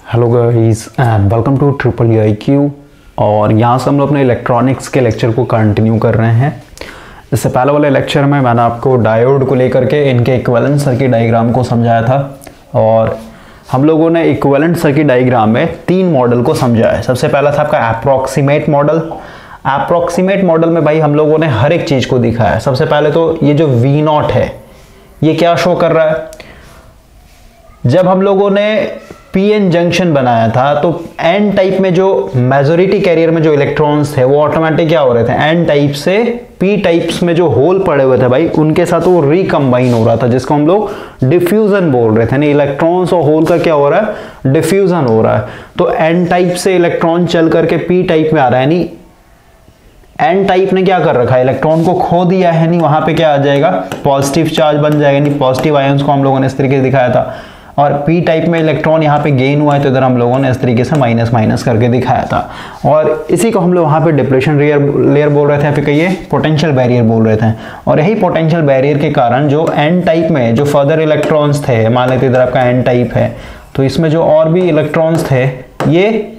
Hello guys and welcome to triple IQ। और यहाँ से हम लोग अपने इलेक्ट्रॉनिक्स के लेक्चर को कंटिन्यू कर रहे हैं। इससे पहले वाले लेक्चर में मैंने आपको डायोड को लेकर के इनके इक्विवेलेंट सर्किट डायग्राम को समझाया था और हम लोगों ने इक्विवेलेंट सर्किट डायग्राम में 3 मॉडल को समझा है। सबसे पहला था आपका अप्रॉक्सीमेट मॉडल। अप्रॉक्सीमेट मॉडल में भाई हम लोगों ने हर एक चीज़ को दिखाया है। सबसे पहले तो ये जो V0 है ये क्या शो कर रहा है, जब हम लोगों ने PN जंक्शन बनाया था तो N टाइप में जो मेजॉरिटी कैरियर में जो इलेक्ट्रॉन्स थे वो ऑटोमेटिक क्या हो रहे थे, N टाइप से P टाइप्स में जो होल पड़े हुए थे भाई उनके साथ वो रिकम्बाइन हो रहा था, जिसको हम लोग डिफ्यूजन बोल रहे थे। नहीं, इलेक्ट्रॉन्स और होल का क्या हो रहा है, डिफ्यूजन हो रहा है। तो N टाइप से इलेक्ट्रॉन चल करके P टाइप में आ रहा है, यानी N टाइप ने क्या कर रखा है, इलेक्ट्रॉन को खो दिया है, नहीं वहां पे क्या आ जाएगा, पॉजिटिव चार्ज बन जाएगा। नहीं, पॉजिटिव आयंस को हम लोगों ने इस तरीके से दिखाया था। और P टाइप में इलेक्ट्रॉन यहाँ पे गेन हुआ है तो इधर हम लोगों ने इस तरीके से माइनस माइनस करके दिखाया था। और इसी को हम लोग वहाँ पे डिप्लेशन लेयर बोल रहे थे, या फिर कहिए पोटेंशियल बैरियर बोल रहे थे। और यही पोटेंशियल बैरियर के कारण जो N टाइप में जो फर्दर इलेक्ट्रॉन्स थे, मान लेते इधर आपका N टाइप है तो इसमें जो और भी इलेक्ट्रॉन्स थे ये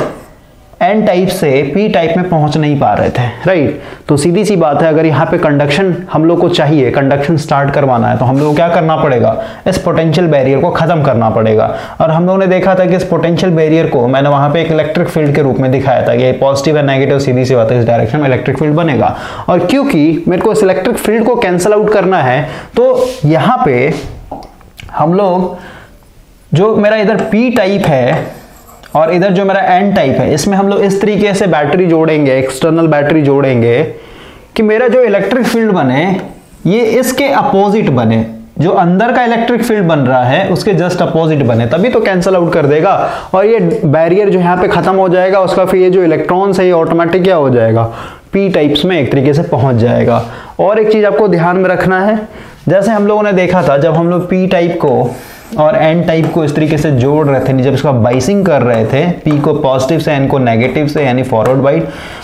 N टाइप से P टाइप में पहुंच नहीं पा रहे थे, राइट। तो सीधी सी बात है, अगर यहाँ पे कंडक्शन हम लोग को चाहिए, कंडक्शन स्टार्ट करवाना है तो हम लोग को क्या करना पड़ेगा, इस पोटेंशियल बैरियर को खत्म करना पड़ेगा। और हम लोगों ने देखा था कि इस पोटेंशियल बैरियर को मैंने वहां पे एक इलेक्ट्रिक फील्ड के रूप में दिखाया था कि पॉजिटिव और नेगेटिव सीधी सी बात है, इस डायरेक्शन में इलेक्ट्रिक फील्ड बनेगा। और क्योंकि मेरे को इस इलेक्ट्रिक फील्ड को कैंसिल आउट करना है तो यहाँ पे हम लोग जो मेरा इधर P टाइप है और इधर जो मेरा N टाइप है, इसमें हम लोग इस तरीके से बैटरी जोड़ेंगे, एक्सटर्नल बैटरी जोड़ेंगे कि मेरा जो इलेक्ट्रिक फील्ड बने ये इसके अपोजिट बने, जो अंदर का इलेक्ट्रिक फील्ड बन रहा है उसके जस्ट अपोजिट बने, तभी तो कैंसिल आउट कर देगा और ये बैरियर जो यहाँ पे खत्म हो जाएगा। उसका फिर ये जो इलेक्ट्रॉन्स है ये ऑटोमेटिक क्या हो जाएगा, P टाइप्स में एक तरीके से पहुंच जाएगा। और एक चीज आपको ध्यान में रखना है, जैसे हम लोगों ने देखा था जब हम लोग P टाइप को और N टाइप को इस तरीके से जोड़ रहे थे, जब इसका बाइसिंग कर रहे थे, P को पॉजिटिव से N को नेगेटिव से, यानी फॉरवर्ड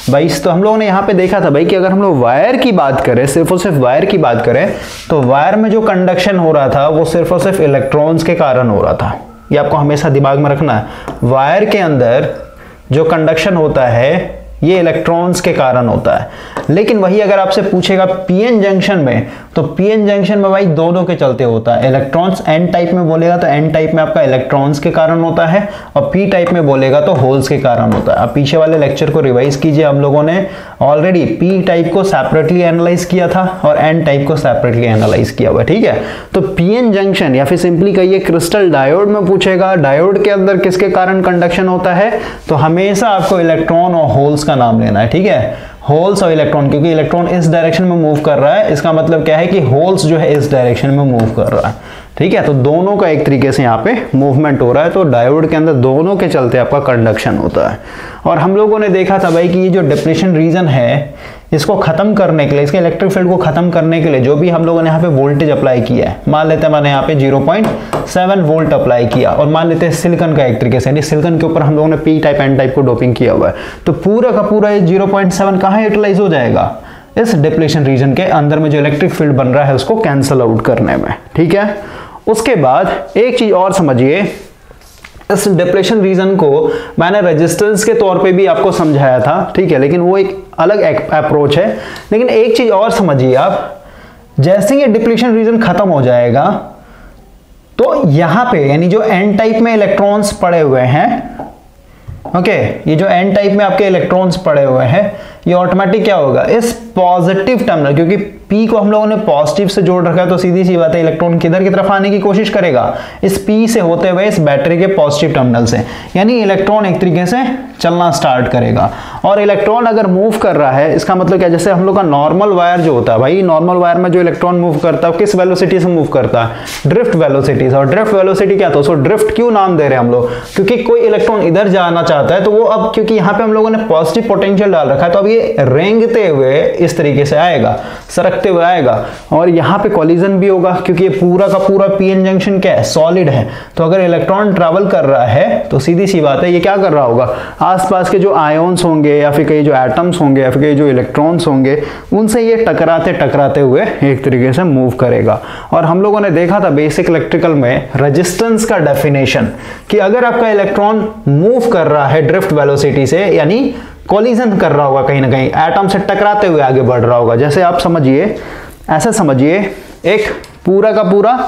बाइस, तो हम लोगों ने यहाँ पे देखा था भाई कि अगर हम लोग वायर की बात करें, सिर्फ और सिर्फ वायर की बात करें तो वायर में जो कंडक्शन हो रहा था वो सिर्फ और सिर्फ इलेक्ट्रॉन्स के कारण हो रहा था। ये आपको हमेशा दिमाग में रखना है, वायर के अंदर जो कंडक्शन होता है ये इलेक्ट्रॉन्स के कारण होता है। लेकिन वही अगर आपसे पूछेगा PN जंक्शन में, तो PN जंक्शन में भाई दोनों के चलते होता है। इलेक्ट्रॉन्स N टाइप में बोलेगा तो N टाइप में आपका इलेक्ट्रॉन्स के कारण होता है और P टाइप में बोलेगा तो होल्स के कारण होता है। अब पीछे वाले लेक्चर को रिवाइज कीजिए, हम लोगों ने ऑलरेडी P टाइप को सेपरेटली एनालाइज किया था और N टाइप को सेपरेटली एनालाइज किया हुआ, ठीक है। तो PN जंक्शन या फिर सिंपली कहिए क्रिस्टल डायोड में पूछेगा डायोड के अंदर किसके कारण कंडक्शन होता है, तो हमेशा आपको इलेक्ट्रॉन और होल्स का नाम लेना है, ठीक है। होल्स और इलेक्ट्रॉन, क्योंकि इलेक्ट्रॉन इस डायरेक्शन में मूव कर रहा है, इसका मतलब क्या है कि होल्स जो है इस डायरेक्शन में मूव कर रहा है, ठीक है। तो दोनों का एक तरीके से यहाँ पे मूवमेंट हो रहा है, तो डायोड के अंदर दोनों के चलते आपका कंडक्शन होता है। और हम लोगों ने देखा था भाई कि ये जो डिप्लेशन रीजन है इसको खत्म करने के लिए, इसके इलेक्ट्रिक फील्ड को खत्म करने के लिए जो भी हम लोगों ने यहाँ पे वोल्टेज अप्लाई किया है, मान लेते हैं मैंने यहाँ पे 0.7 वोल्ट अप्लाई किया और मान लेते हैं सिलिकॉन का एक तरीके से, यानी सिलिकॉन के ऊपर हम लोगों ने P टाइप N टाइप को डोपिंग किया हुआ है, तो पूरा का पूरा ये 0.7 कहाँ यूटिलाइज हो जाएगा, इस डिप्लेशन रीजन के अंदर में जो इलेक्ट्रिक फील्ड बन रहा है उसको कैंसल आउट करने में, ठीक है। उसके बाद एक चीज और समझिए, इस डिप्लेशन रीजन को मैंने रेजिस्टेंस के तौर पे भी आपको समझाया था, ठीक है, लेकिन वो एक अलग अप्रोच है। लेकिन एक चीज और समझिए आप, जैसे ये डिप्लेशन रीजन खत्म हो जाएगा तो यहां पे यानी जो N टाइप में इलेक्ट्रॉन्स पड़े हुए हैं, ओके, ये जो N टाइप में आपके इलेक्ट्रॉन्स पड़े हुए हैं ये ऑटोमेटिक क्या होगा, इस पॉजिटिव टर्मिनल, क्योंकि P को हम लोगों ने पॉजिटिव से जोड़ रखा है तो सीधी सी बात है इलेक्ट्रॉन किधर की तरफ आने की कोशिश करेगा, इस P से होते हुए इस बैटरी के पॉजिटिव टर्मिनल से, यानी इलेक्ट्रॉन एक तरीके से चलना स्टार्ट करेगा। और इलेक्ट्रॉन अगर मूव कर रहा है इसका मतलब क्या, जैसे हम लोग का नॉर्मल वायर जो होता है भाई, नॉर्मल वायर में जो इलेक्ट्रॉन मूव करता है किस वेलोसिटी से मूव करता है, ड्रिफ्ट वेलोसिटी से। और ड्रिफ्ट वेलोसिटी क्या था, उसको ड्रिफ्ट क्यों नाम दे रहे हैं हम लोग, क्योंकि कोई इलेक्ट्रॉन इधर जाना चाहता है तो वो अब क्योंकि यहाँ पे हम लोगों ने पॉजिटिव पोटेंशियल डाल रखा है तो अब ये रेंगते हुए इस तरीके से आएगा, सरक लटकते हुए आएगा और यहाँ पे कॉलिजन भी होगा, क्योंकि ये पूरा का पूरा पीएन जंक्शन क्या है, सॉलिड है। तो अगर इलेक्ट्रॉन ट्रैवल कर रहा है तो सीधी सी बात है ये क्या कर रहा होगा, आसपास के जो आयोन्स होंगे या फिर कई जो एटम्स होंगे या फिर कई जो इलेक्ट्रॉन्स होंगे उनसे ये टकराते टकराते हुए एक तरीके से मूव करेगा। और हम लोगों ने देखा था बेसिक इलेक्ट्रिकल में रेजिस्टेंस का डेफिनेशन कि अगर आपका इलेक्ट्रॉन मूव कर रहा है ड्रिफ्ट वेलोसिटी से, यानी कोलिजन कर रहा होगा, कहीं ना कहीं एटम से टकराते हुए आगे बढ़ रहा होगा। जैसे आप समझिए, ऐसा समझिए एक पूरा का पूरा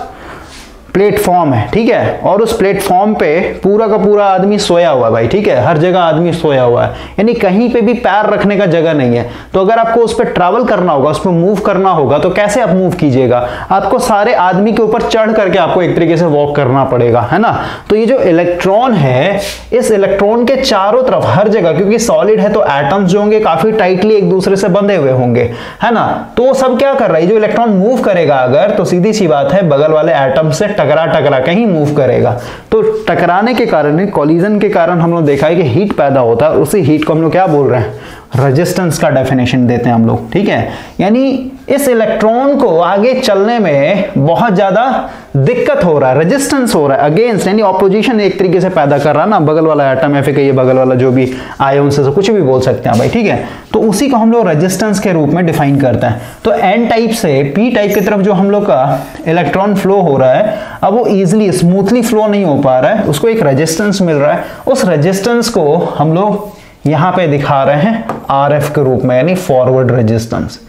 प्लेटफॉर्म है, ठीक है, और उस प्लेटफॉर्म पे पूरा का पूरा आदमी सोया हुआ है भाई, ठीक है, हर जगह आदमी सोया हुआ है, यानी कहीं पे भी पैर रखने का जगह नहीं है। तो अगर आपको उस पर ट्रैवल करना होगा, उस पर मूव करना होगा, तो कैसे आप मूव कीजिएगा, आपको सारे आदमी के ऊपर चढ़ करके आपको एक तरीके से वॉक करना पड़ेगा, है ना। तो ये जो इलेक्ट्रॉन है, इस इलेक्ट्रॉन के चारों तरफ हर जगह, क्योंकि सॉलिड है तो एटम्स जो होंगे काफी टाइटली एक दूसरे से बंधे हुए होंगे, है ना। तो सब क्या कर रहा है, जो इलेक्ट्रॉन मूव करेगा अगर, तो सीधी सी बात है बगल वाले एटम से टकरा टकरा कहीं मूव करेगा। तो टकराने के कारण, कॉलिजन के कारण हम लोग देखा है कि हीट पैदा होता है। उसी हीट को हम लोग क्या बोल रहे हैं, रेजिस्टेंस का डेफिनेशन देते हैं हम लोग, ठीक है। यानी इस इलेक्ट्रॉन को आगे चलने में बहुत ज्यादा दिक्कत हो रहा है, रेजिस्टेंस हो रहा है, अगेंस्ट यानी ऑपोजिशन एक तरीके से पैदा कर रहा है ना, बगल वाला एटम या फिर कहिए बगल वाला जो भी आयन से कुछ भी बोल सकते हैं भाई, ठीक है। तो उसी को हम लोग रेजिस्टेंस के रूप में डिफाइन करते हैं। तो एन टाइप से पी टाइप की तरफ जो हम लोग का इलेक्ट्रॉन फ्लो हो रहा है, अब वो इजिली स्मूथली फ्लो नहीं हो पा रहा है, उसको एक रेजिस्टेंस मिल रहा है। उस रेजिस्टेंस को हम लोग यहां पे दिखा रहे हैं आरएफ के रूप में, यानी फॉरवर्ड रेजिस्टेंस।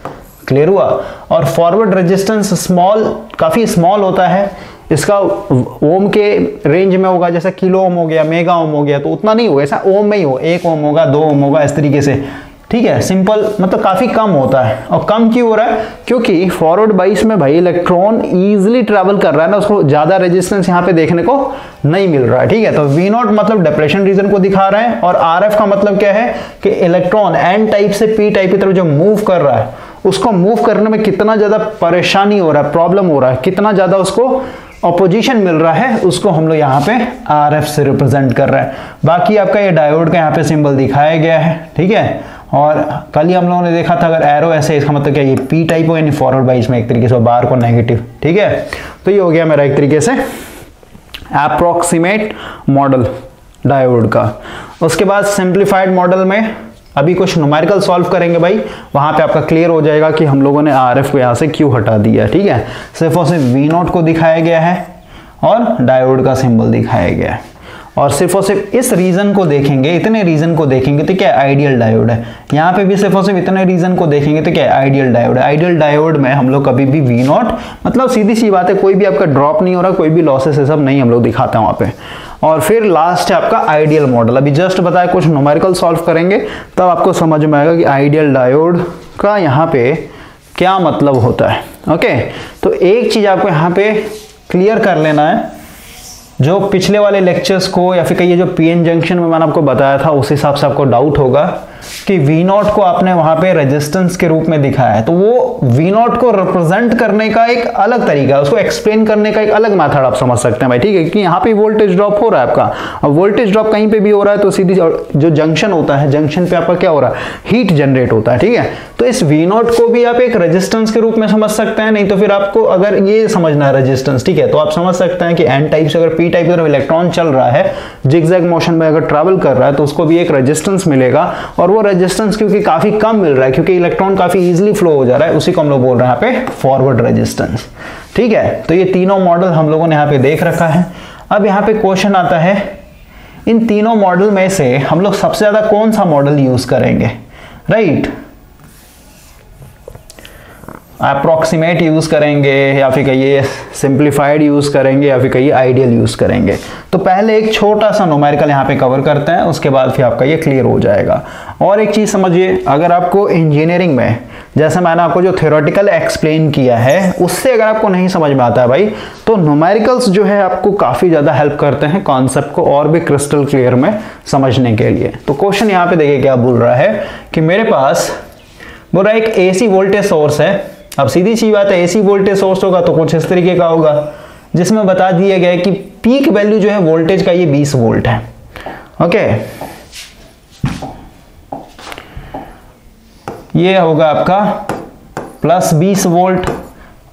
क्लियर हुआ। और फॉरवर्ड रेजिस्टेंस स्मॉल, काफी स्मॉल होता है, इसका ओम के रेंज में होगा, जैसे किलो ओम हो गया, मेगा ओम हो गया, तो उतना नहीं होगा, ऐसा ओम में ही हो, 1 ओम होगा, 2 ओम होगा, इस तरीके से, ठीक है। सिंपल मतलब काफी कम होता है। और कम क्यों हो रहा है, क्योंकि फॉरवर्ड बाइस में भाई इलेक्ट्रॉन इजीली ट्रैवल कर रहा है ना, उसको ज्यादा रेजिस्टेंस यहाँ पे देखने को नहीं मिल रहा है, ठीक है। तो V0 मतलब डिप्रेशन रीजन को दिखा रहे हैं, और RF का मतलब क्या है कि इलेक्ट्रॉन एन टाइप से पी टाइप की तरफ जो मूव कर रहा है, उसको मूव करने में कितना ज्यादा परेशानी हो रहा है, प्रॉब्लम हो रहा है, कितना ज्यादा उसको ऑपोजिशन मिल रहा है, उसको हम लोग यहाँ पे RF से रिप्रेजेंट कर रहे हैं। बाकी आपका ये डायोड का यहाँ पे सिंबल दिखाया गया है, ठीक है। और कल ही हम लोगों ने देखा था अगर एरो ऐसे, इसका मतलब क्या, ये पी टाइप हो, यानी फॉरवर्ड बाइस में एक तरीके से बार को नेगेटिव, ठीक है। तो ये हो गया मेरा एक तरीके से अप्रोक्सीमेट मॉडल डायोड का। उसके बाद सिंप्लीफाइड मॉडल में अभी कुछ न्यूमेरिकल सॉल्व करेंगे भाई, वहां पे आपका क्लियर हो जाएगा कि हम लोगों ने आरएफ को यहां से क्यों हटा दिया, ठीक है। सिर्फ और सिर्फ V0 को दिखाया गया है और डायोड का सिंबल दिखाया गया है, और सिर्फ इस रीजन को देखेंगे, इतने रीजन को देखेंगे तो क्या आइडियल डायोड है। यहाँ पे भी सिर्फ और सिर्फ इतने रीजन को देखेंगे तो क्या आइडियल डायोड है। आइडियल डायोड में हम लोग कभी भी V0 मतलब सीधी सी बात है, कोई भी आपका ड्रॉप नहीं हो रहा, कोई भी लॉसेस है सब नहीं हम लोग दिखाते हैं वहां पे। और फिर लास्ट है आपका आइडियल मॉडल। अभी जस्ट बताया, कुछ न्यूमेरिकल सॉल्व करेंगे तब आपको समझ में आएगा कि आइडियल डायोड का यहाँ पे क्या मतलब होता है। ओके, तो एक चीज आपको यहाँ पे क्लियर कर लेना है, जो पिछले वाले लेक्चर्स को या फिर कहिए जो पीएन जंक्शन में मैंने आपको बताया था, उस हिसाब से आपको डाउट होगा कि V0 को आपने वहां पे रेजिस्टेंस के रूप में दिखाया है, तो वो V0 को रिप्रेजेंट करने का एक अलग तरीका है, उसको एक्सप्लेन करने का एक अलग मेथड आप समझ सकते हैं भाई, ठीक है। कि यहाँ पे वोल्टेज ड्रॉप हो रहा है आपका, और वोल्टेज ड्रॉप कहीं पे भी हो रहा है तो सीधी जो जंक्शन होता है, जंक्शन पे आपका क्या हो रहा है, हीट जनरेट होता है, ठीक है। तो इस V0 को भी आप एक रेजिस्टेंस के रूप में समझ सकते हैं, नहीं तो फिर आपको अगर ये समझना है रेजिस्टेंस, ठीक है, तो आप समझ सकते हैं कि एन टाइप से अगर पी टाइप की तरफ इलेक्ट्रॉन चल रहा है, जिगजैग मोशन में अगर ट्रैवल कर रहा है, तो उसको भी एक रेजिस्टेंस मिलेगा। और वो रेजिस्टेंस क्योंकि काफी कम मिल रहा है, क्योंकि इलेक्ट्रॉन काफी इजीली फ्लो हो जा रहा है, उसी को हम लोग बोल रहे हैं यहाँ पे फॉरवर्ड रेजिस्टेंस, ठीक है। तो ये तीनों मॉडल हम लोगों ने यहाँ पे देख रखा है। अब यहाँ पे क्वेश्चन आता है, इन तीनों मॉडल में से हम लोग सबसे ज्यादा कौन सा मॉडल यूज करेंगे, राइट। अप्रोक्सीमेट यूज करेंगे, या फिर कहिए सिंप्लीफाइड यूज करेंगे, या फिर कहिए आइडियल यूज करेंगे। तो पहले एक छोटा सा न्यूमेरिकल यहाँ पे कवर करते हैं, उसके बाद फिर आपका ये क्लियर हो जाएगा। और एक चीज समझिए, अगर आपको इंजीनियरिंग में, जैसे मैंने आपको जो थ्योरेटिकल एक्सप्लेन किया है, उससे अगर आपको नहीं समझ में आता है भाई, तो न्यूमेरिकल्स जो है आपको काफी ज्यादा हेल्प करते हैं कॉन्सेप्ट को और भी क्रिस्टल क्लियर में समझने के लिए। तो क्वेश्चन यहाँ पे देखिए क्या बोल रहा है कि मेरे पास बोल रहा है एक AC वोल्टेज सोर्स है। अब सीधी सी बात है, AC वोल्टेज सोर्स होगा तो कुछ इस तरीके का होगा, जिसमें बता दिया गया है कि पीक वैल्यू जो है वोल्टेज का ये 20 वोल्ट है। ओके, ये होगा आपका प्लस 20 वोल्ट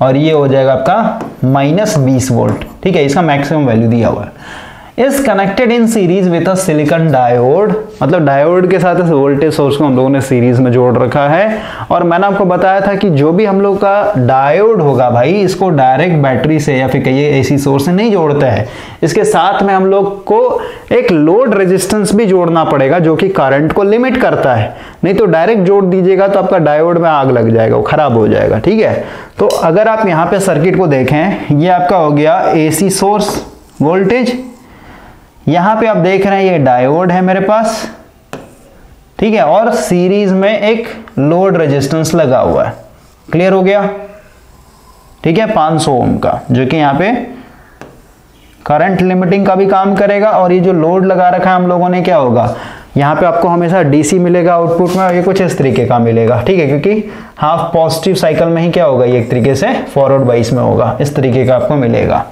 और ये हो जाएगा आपका माइनस 20 वोल्ट। ठीक है, इसका मैक्सिमम वैल्यू दिया हुआ है। Is connected in series with a silicon diode, मतलब डायोड के साथ इस वोल्टेज सोर्स को हम लोगों ने सीरीज में जोड़ रखा है। और मैंने आपको बताया था कि जो भी हम लोग का डायोड होगा भाई, इसको डायरेक्ट बैटरी से या फिर कहिए एसी सोर्स से नहीं जोड़ते हैं, इसके साथ में हम लोग को एक लोड रेजिस्टेंस भी जोड़ना पड़ेगा जो कि करंट को लिमिट करता है। नहीं तो डायरेक्ट जोड़ दीजिएगा तो आपका डायोड में आग लग जाएगा, वो खराब हो जाएगा। ठीक है, तो अगर आप यहाँ पे सर्किट को देखें, ये आपका हो गया एसी सोर्स वोल्टेज, यहां पे आप देख रहे हैं ये डायोड है मेरे पास। ठीक है, और सीरीज में एक लोड रेजिस्टेंस लगा हुआ है। क्लियर हो गया? ठीक है, 500 ओम का, जो कि यहां पे करंट लिमिटिंग का भी काम करेगा। और ये जो लोड लगा रखा है हम लोगों ने, क्या होगा, यहाँ पे आपको हमेशा डीसी मिलेगा आउटपुट में, और ये कुछ इस तरीके का मिलेगा। ठीक है, क्योंकि हाफ पॉजिटिव साइकिल में ही क्या होगा, ये एक तरीके से फॉरवर्ड बाइस में होगा, इस तरीके का आपको मिलेगा।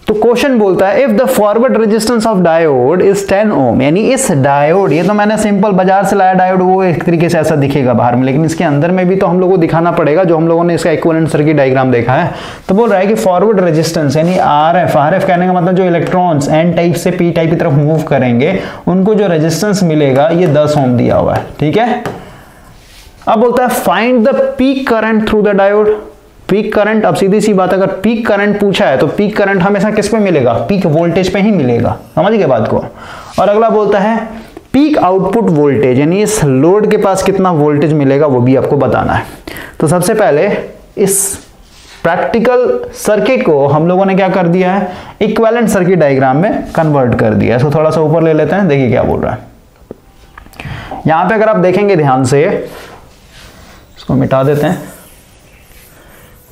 तो क्वेश्चन बोलता है if the forward resistance of diode is 10 ओम, यानी इस डायोड, ये तो मैंने सिंपल बाजार से लाया डायोड, वो एक तरीके से ऐसा दिखेगा बाहर में, लेकिन इसके अंदर में भी तो हम लोगों को दिखाना पड़ेगा जो हम लोगों ने इसका इक्विवेलेंट सर्किट डायग्राम देखा है। तो बोल रहा है कि फॉरवर्ड रेजिस्टेंस यानी आरएफ कहने का मतलब जो इलेक्ट्रॉन्स एन टाइप से पी टाइप की तरफ मूव करेंगे, उनको जो रेजिस्टेंस मिलेगा ये 10 ओम दिया हुआ है। ठीक है, अब बोलता है find the peak current through the diode. Peak current, अब सीधी सी बात, अगर पीक करंट पूछा है तो पीक करंट हमेशा किस पे मिलेगा, पीक वोल्टेज पे ही मिलेगा। समझ गए बात को? और अगला बोलता है पीक आउटपुट वोल्टेज, यानी इस लोड के पास कितना वोल्टेज मिलेगा वो भी आपको बताना है। तो सबसे पहले इस प्रैक्टिकल सर्किट को हम लोगों ने क्या कर दिया है, इक्विवेलेंट सर्किट डायग्राम में कन्वर्ट कर दिया है। इसको थोड़ा सा ऊपर ले लेते हैं, देखिए क्या बोल रहा है। यहां पे अगर आप देखेंगे ध्यान से, इसको मिटा देते हैं।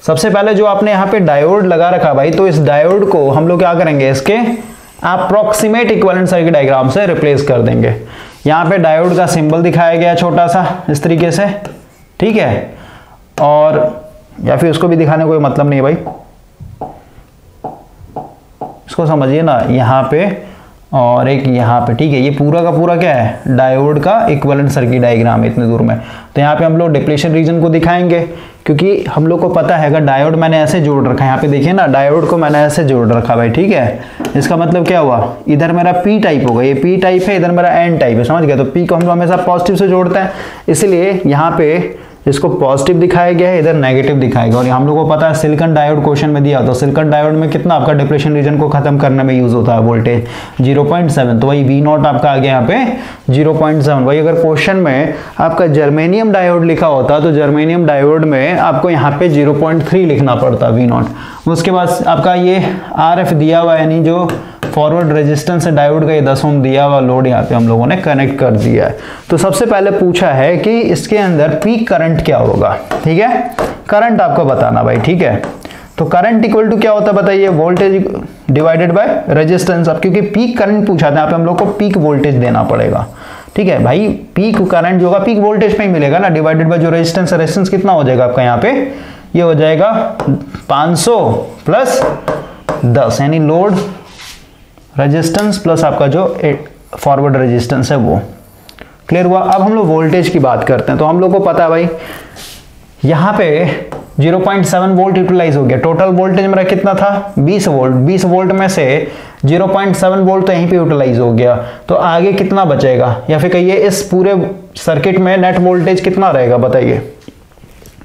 सबसे पहले जो आपने यहाँ पे डायोड लगा रखा भाई, तो इस डायोड को हम लोग क्या करेंगे, इसके अप्रोक्सीमेट इक्विवेलेंट सर्किट डायग्राम से रिप्लेस कर देंगे। यहाँ पे डायोड का सिंबल दिखाया गया छोटा सा इस तरीके से। ठीक है, और या फिर उसको भी दिखाने कोई मतलब नहीं है भाई, इसको समझिए ना, यहाँ पे और एक यहाँ पे। ठीक है, ये पूरा का पूरा क्या है, डायोड का इक्विवेलेंट सर्किट डायग्राम है इतने दूर में। तो यहाँ पे हम लोग डिप्लेशन रीजन को दिखाएंगे, क्योंकि हम लोग को पता है अगर डायोड मैंने ऐसे जोड़ रखा है, यहाँ पे देखिए ना, डायोड को मैंने ऐसे जोड़ रखा भाई। ठीक है, इसका मतलब क्या हुआ, इधर मेरा पी टाइप होगा, ये पी टाइप है, इधर मेरा एन टाइप है। समझ गया? तो पी को हम लोग हमेशा पॉजिटिव से जोड़ते हैं, इसलिए यहाँ पे इसको पॉजिटिव दिखाया गया है, इधर नेगेटिव दिखाएगा। और हम लोगों को पता है सिलिकॉन डायोड क्वेश्चन में दिया, तो सिलिकॉन डायोड में कितना आपका डिप्लेशन रीजन को खत्म करने में यूज होता है वोल्टेज 0.7, तो वही वी नॉट आपका आ गया यहाँ पे 0.7। वही अगर क्वेश्चन में आपका जर्मेनियम डायोड लिखा होता तो जर्मेनियम डायोड में आपको यहाँ पे 0.3 लिखना पड़ता वी नॉट। उसके बाद आपका ये आरएफ दिया हुआ, यानी जो फॉरवर्ड रेजिस्टेंस है डायोड का, ये 10 ओम दिया हुआ लोड यहाँ पे हम लोगों ने कनेक्ट कर दिया है। तो सबसे पहले पूछा है कि इसके अंदर पीक करंट क्या होगा। ठीक है, करंट आपको बताना भाई। ठीक है, तो करंट इक्वल टू क्या होता है बताइए, वोल्टेज डिवाइडेड बाय रेजिस्टेंस। अब क्योंकि पीक करंट पूछा था, यहाँ पे हम लोग को पीक वोल्टेज देना पड़ेगा। ठीक है भाई, पीक करंट जो होगा पीक वोल्टेज पे ही मिलेगा ना, डिवाइडेड बाय जो रेजिस्टेंस है, रेजिस्टेंस कितना हो जाएगा आपका यहाँ पे, ये हो जाएगा 500 प्लस 10, यानी लोड रेजिस्टेंस प्लस आपका जो फॉरवर्ड रेजिस्टेंस है वो। क्लियर हुआ? अब हम लोग वोल्टेज की बात करते हैं। तो हम लोग को पता है भाई, यहाँ पे 0.7 वोल्ट यूटिलाइज हो गया। टोटल वोल्टेज मेरा कितना था, 20 वोल्ट। 20 वोल्ट में से 0.7 वोल्ट तो यहीं पे यूटिलाइज हो गया, तो आगे कितना बचेगा, या फिर कहिए इस पूरे सर्किट में नेट वोल्टेज कितना रहेगा बताइए।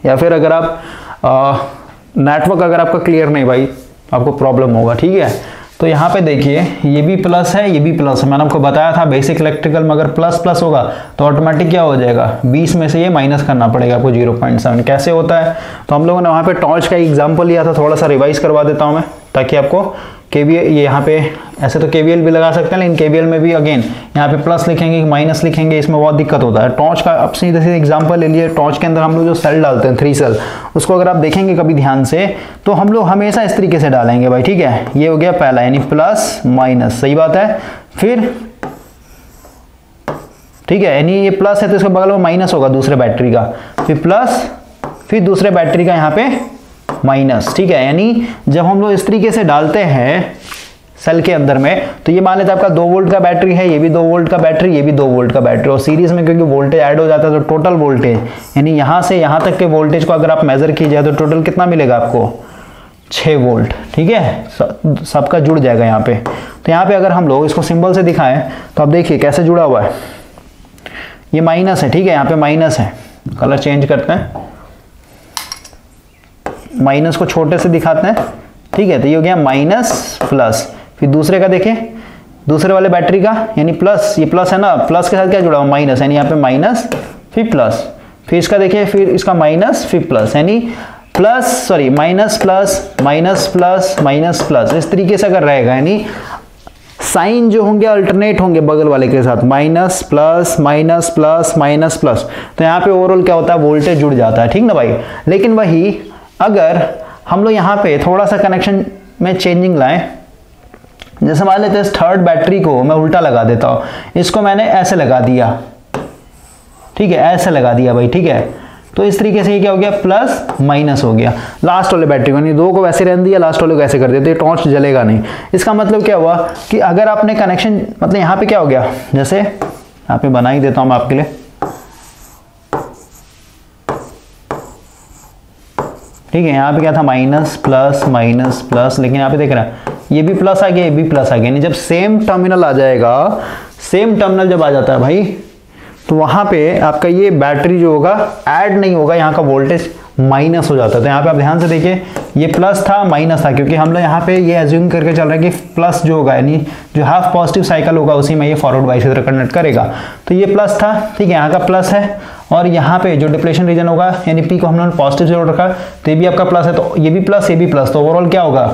या फिर अगर आप नेटवर्क अगर आपका क्लियर नहीं भाई, आपको प्रॉब्लम होगा। ठीक है, तो यहाँ पे देखिए ये भी प्लस है, ये भी प्लस है। मैंने आपको बताया था बेसिक इलेक्ट्रिकल में अगर प्लस प्लस होगा तो ऑटोमेटिक क्या हो जाएगा, 20 में से ये माइनस करना पड़ेगा आपको 0.7। कैसे होता है, तो हम लोगों ने वहाँ पे टॉर्च का एग्जांपल लिया था, थोड़ा सा रिवाइज करवा देता हूँ मैं, ताकि आपको केवीएल, ये यहाँ पे ऐसे तो केवीएल भी लगा सकते हैं, लेकिन केवीएल में भी अगेन यहाँ पे प्लस लिखेंगे माइनस लिखेंगे, इसमें बहुत दिक्कत होता है। टॉर्च का अब सीधे एग्जांपल ले लिए। टॉर्च के अंदर हम लोग जो सेल डालते हैं 3 सेल, उसको अगर आप देखेंगे कभी ध्यान से, तो हम लोग हमेशा इस तरीके से डालेंगे भाई। ठीक है, ये हो गया पहला, यानी प्लस माइनस, सही बात है। फिर ठीक है, यानी ये प्लस है तो इसके बगल में माइनस होगा दूसरे बैटरी का, फिर प्लस, फिर दूसरे बैटरी का यहाँ पे माइनस। ठीक है, यानी जब हम लोग इस तरीके से डालते हैं सेल के अंदर में, तो ये मान लेते हैं आपका 2 वोल्ट का बैटरी है, ये भी 2 वोल्ट का बैटरी, ये भी 2 वोल्ट का बैटरी, और सीरीज में क्योंकि वोल्टेज ऐड हो जाता है तो टोटल वोल्टेज यानी यहाँ से यहाँ तक के वोल्टेज को अगर आप मेजर कीजिए तो टोटल कितना मिलेगा आपको 6 वोल्ट। ठीक है, सबका जुड़ जाएगा यहाँ पे। तो यहाँ पे अगर हम लोग इसको सिंबल से दिखाएं तो आप देखिए कैसे जुड़ा हुआ है, ये माइनस है। ठीक है, यहाँ पे माइनस है, कलर चेंज करते हैं, माइनस को छोटे से दिखाते हैं। ठीक है, तो ये हो गया माइनस प्लस, फिर दूसरे का देखें, दूसरे वाले बैटरी का यानी प्लस, ये प्लस है ना, प्लस के साथ क्या जुड़ा हुआ माइनस, यानी यहाँ पे माइनस फिर प्लस, फिर इसका देखिए, फिर इसका माइनस फिर प्लस, यानी plus sorry minus plus minus plus minus plus, इस तरीके से अगर रहेगा यानी साइन जो होंगे अल्टरनेट होंगे बगल वाले के साथ, minus plus minus plus minus plus, तो यहाँ पे ओवरऑल क्या होता है वोल्टेज जुड़ जाता है। ठीक ना भाई, लेकिन वही अगर हम लोग यहाँ पे थोड़ा सा कनेक्शन में चेंजिंग लाएं, जैसे मान लेते हैं इस थर्ड बैटरी को मैं उल्टा लगा देता हूँ, इसको मैंने ऐसे लगा दिया। ठीक है, ऐसे लगा दिया भाई। ठीक है, तो इस तरीके से ये क्या हो गया प्लस माइनस हो गया। लास्ट वाले बैटरी को नहीं, 2 को वैसे रहने दिया, लास्ट वाले को ऐसे कर दिया, तो ये टॉर्च जलेगा नहीं। इसका मतलब क्या हुआ कि अगर आपने कनेक्शन मतलब यहाँ पे क्या हो गया, जैसे यहाँ पे बना ही देता हूँ मैं आपके लिए, ठीक है, यहाँ पे क्या था माइनस प्लस, लेकिन यहाँ पे देख रहा है ये भी प्लस आ गया, ये भी प्लस आ गया। नहीं, जब सेम टर्मिनल आ जाएगा, सेम टर्मिनल जब आ जाता है भाई, तो वहां पे आपका ये बैटरी जो होगा ऐड नहीं होगा, यहाँ का वोल्टेज माइनस हो जाता है। तो यहाँ पे आप ध्यान से देखिए, ये प्लस था माइनस था, क्योंकि हम लोग यहाँ पे ये एज्यूम करके चल रहे हैं कि प्लस जो होगा यानी जो हाफ पॉजिटिव साइकिल होगा उसी में ये फॉरवर्ड बाइस की तरह कन्वर्ट करेगा। तो ये प्लस था, ठीक है, यहाँ का प्लस है, और यहाँ पे जो डिप्लेशन रीजन होगा यानी पी को हमने पॉजिटिव से जोड़ रखा, तो ये भी आपका प्लस है, तो ये भी प्लस ये भी प्लस, तो ओवरऑल क्या होगा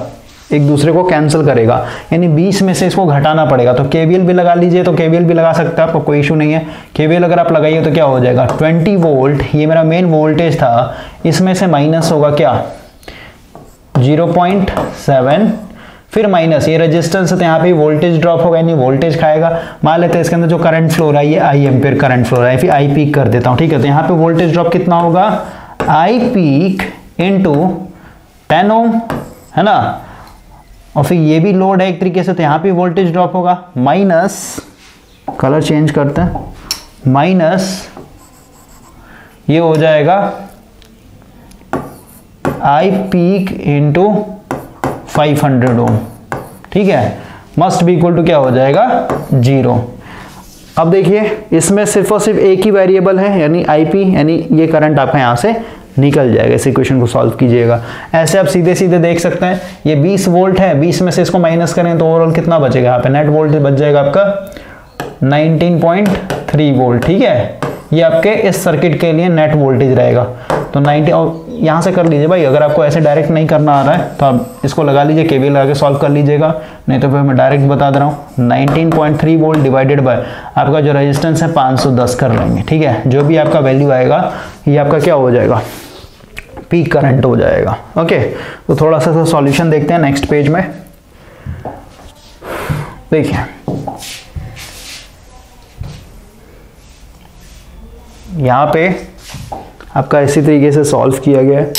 एक दूसरे को कैंसिल करेगा, यानी 20 में से इसको घटाना पड़ेगा। तो केवीएल भी लगा लीजिए, तो केवीएल भी लगा सकते हैं, आपको कोई इशू नहीं है। केवीएल अगर आप लगाइए तो क्या हो जाएगा 20 वोल्ट, ये मेरा मेन वोल्टेज था, इसमें से माइनस होगा क्या 0.7, फिर माइनस ये रेजिस्टेंस है, तो यहाँ पे वोल्टेज ड्रॉप होगा यानी वोल्टेज खाएगा। मान लेते हैं इसके अंदर जो करंट फ्लो रहा है ये आई एम्पियर करंट फ्लो रहा है, फिर आई पीक कर देता हूँ। ठीक है, तो यहाँ पे वोल्टेज ड्रॉप कितना होगा आई पीक इंटू 10 ओम, है ना, और फिर ये भी लोड है एक तरीके से, तो यहाँ पे वोल्टेज ड्रॉप होगा माइनस, कलर चेंज करते हैं, माइनस ये हो जाएगा आई पीक इंटू 500 ओम। ठीक है, मस्ट बी इक्वल टू क्या हो जाएगा 0। अब देखिए इसमें सिर्फ और सिर्फ एक ही वेरिएबल है यानी आईपी, यानी ये करंट आपका यहाँ से निकल जाएगा। इस इक्वेशन को सॉल्व कीजिएगा, ऐसे आप सीधे सीधे देख सकते हैं। ये 20 वोल्ट है, 20 में से इसको माइनस करें तो ओवरऑल कितना बचेगा, यहाँ पे नेट वोल्टेज बच जाएगा आपका 19.3 वोल्ट। ठीक है, ये आपके इस सर्किट के लिए नेट वोल्टेज रहेगा। तो 90, और यहाँ से कर लीजिए भाई, अगर आपको ऐसे डायरेक्ट नहीं करना आ रहा है तो आप इसको लगा लीजिए, केवीएल लगा के सॉल्व कर लीजिएगा, नहीं तो फिर मैं डायरेक्ट बता दे रहा हूँ 19.3 वोल्ट डिवाइडेड बाय आपका जो रेजिस्टेंस है 510 कर लेंगे। ठीक है, जो भी आपका वैल्यू आएगा ये आपका क्या हो जाएगा पीक करंट हो जाएगा। ओके, तो थोड़ा सा सॉल्यूशन देखते हैं नेक्स्ट पेज में। देखिए यहाँ पे आपका इसी तरीके से सॉल्व किया गया है।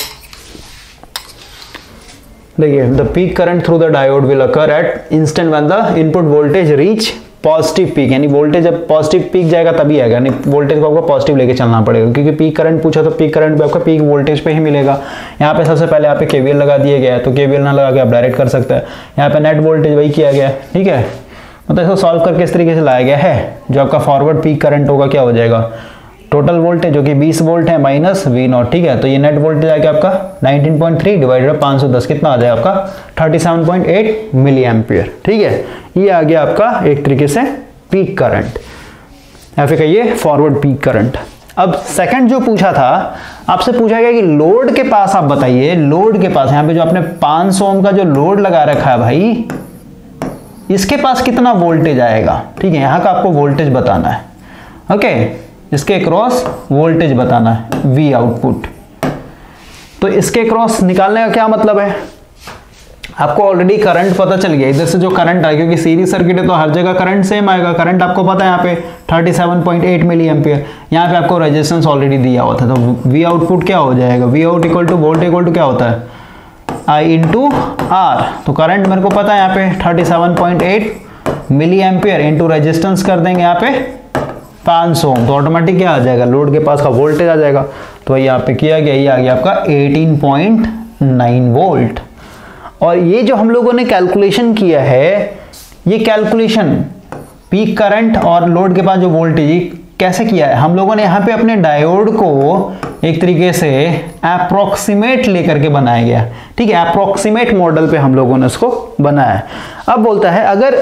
देखिए the peak current through the diode will occur at instant when the input voltage reach positive peak, यानी वोल्टेज जब पॉजिटिव पीक जाएगा तभी आएगा, यानी वोल्टेज को आपको पॉजिटिव लेके चलना पड़ेगा, क्योंकि पीक करंट पूछा तो पीक करंट भी आपका पीक वोल्टेज पे ही मिलेगा। यहाँ पे सबसे पहले यहाँ पे केवीएल लगा दिया गया है, तो केवीएल ना लगा के आप डायरेक्ट कर सकते हैं। यहाँ पे नेट वोल्टेज वही किया गया है। ठीक है, मतलब इसको सॉल्व करके इस तरीके से लाया गया है, जो आपका फॉरवर्ड पीक करंट होगा क्या हो जाएगा टोटल वोल्टेज जो कि 20 वोल्ट है माइनस V0। ठीक है, तो ये नेट वोल्टेज आएगा आपका 19.3 डिवाइडेड बाय 510 कितना आ जाएगा आपका 37.8 मिली एम्पियर। ठीक है, ये आ गया आपका एक तरीके से पीक करंट, या फिर कहिए फॉरवर्ड पीक करंट। अब सेकंड जो पूछा था आपसे, पूछा गया कि लोड के पास आप बताइए, लोड के पास यहाँ पे जो आपने 500 ओम का जो लोड लगा रखा है भाई, इसके पास कितना वोल्टेज आएगा। ठीक है, यहाँ का आपको वोल्टेज बताना है। ओके, इसके क्रॉस वोल्टेज बताना है V आउटपुट। तो इसके क्रॉस निकालने का क्या मतलब है, आपको ऑलरेडी करंट पता चल गया, इधर से जो करंट आएगा, क्योंकि सीरीज सर्किट है तो हर जगह करंट सेम आएगा। करंट आपको पता है यहाँ पे 37.8 मिली एम्पियर, यहाँ पे आपको रेजिस्टेंस ऑलरेडी दिया हुआ था, तो V आउटपुट क्या हो जाएगा, V out equal to volt equal to क्या होता है आई इंटू आर। तो करंट मेरे को पता है यहाँ पे 37.8 मिली एम्पियर इंटू रेजिस्टेंस कर देंगे यहाँ पे 500 ओम, तो ऑटोमेटिक क्या आ जाएगा, लोड के पास का वोल्टेज आ जाएगा। तो यहाँ पे किया गया, ये आ गया आपका 18.9 वोल्ट। और ये जो हम लोगों ने कैलकुलेशन किया है, ये कैलकुलेशन पीक करंट और लोड के पास जो वोल्टेज कैसे किया है, हम लोगों ने यहाँ पे अपने डायोड को एक तरीके से अप्रोक्सीमेट लेकर के बनाया गया। ठीक है, अप्रोक्सीमेट मॉडल पे हम लोगों ने उसको बनाया है। अब बोलता है अगर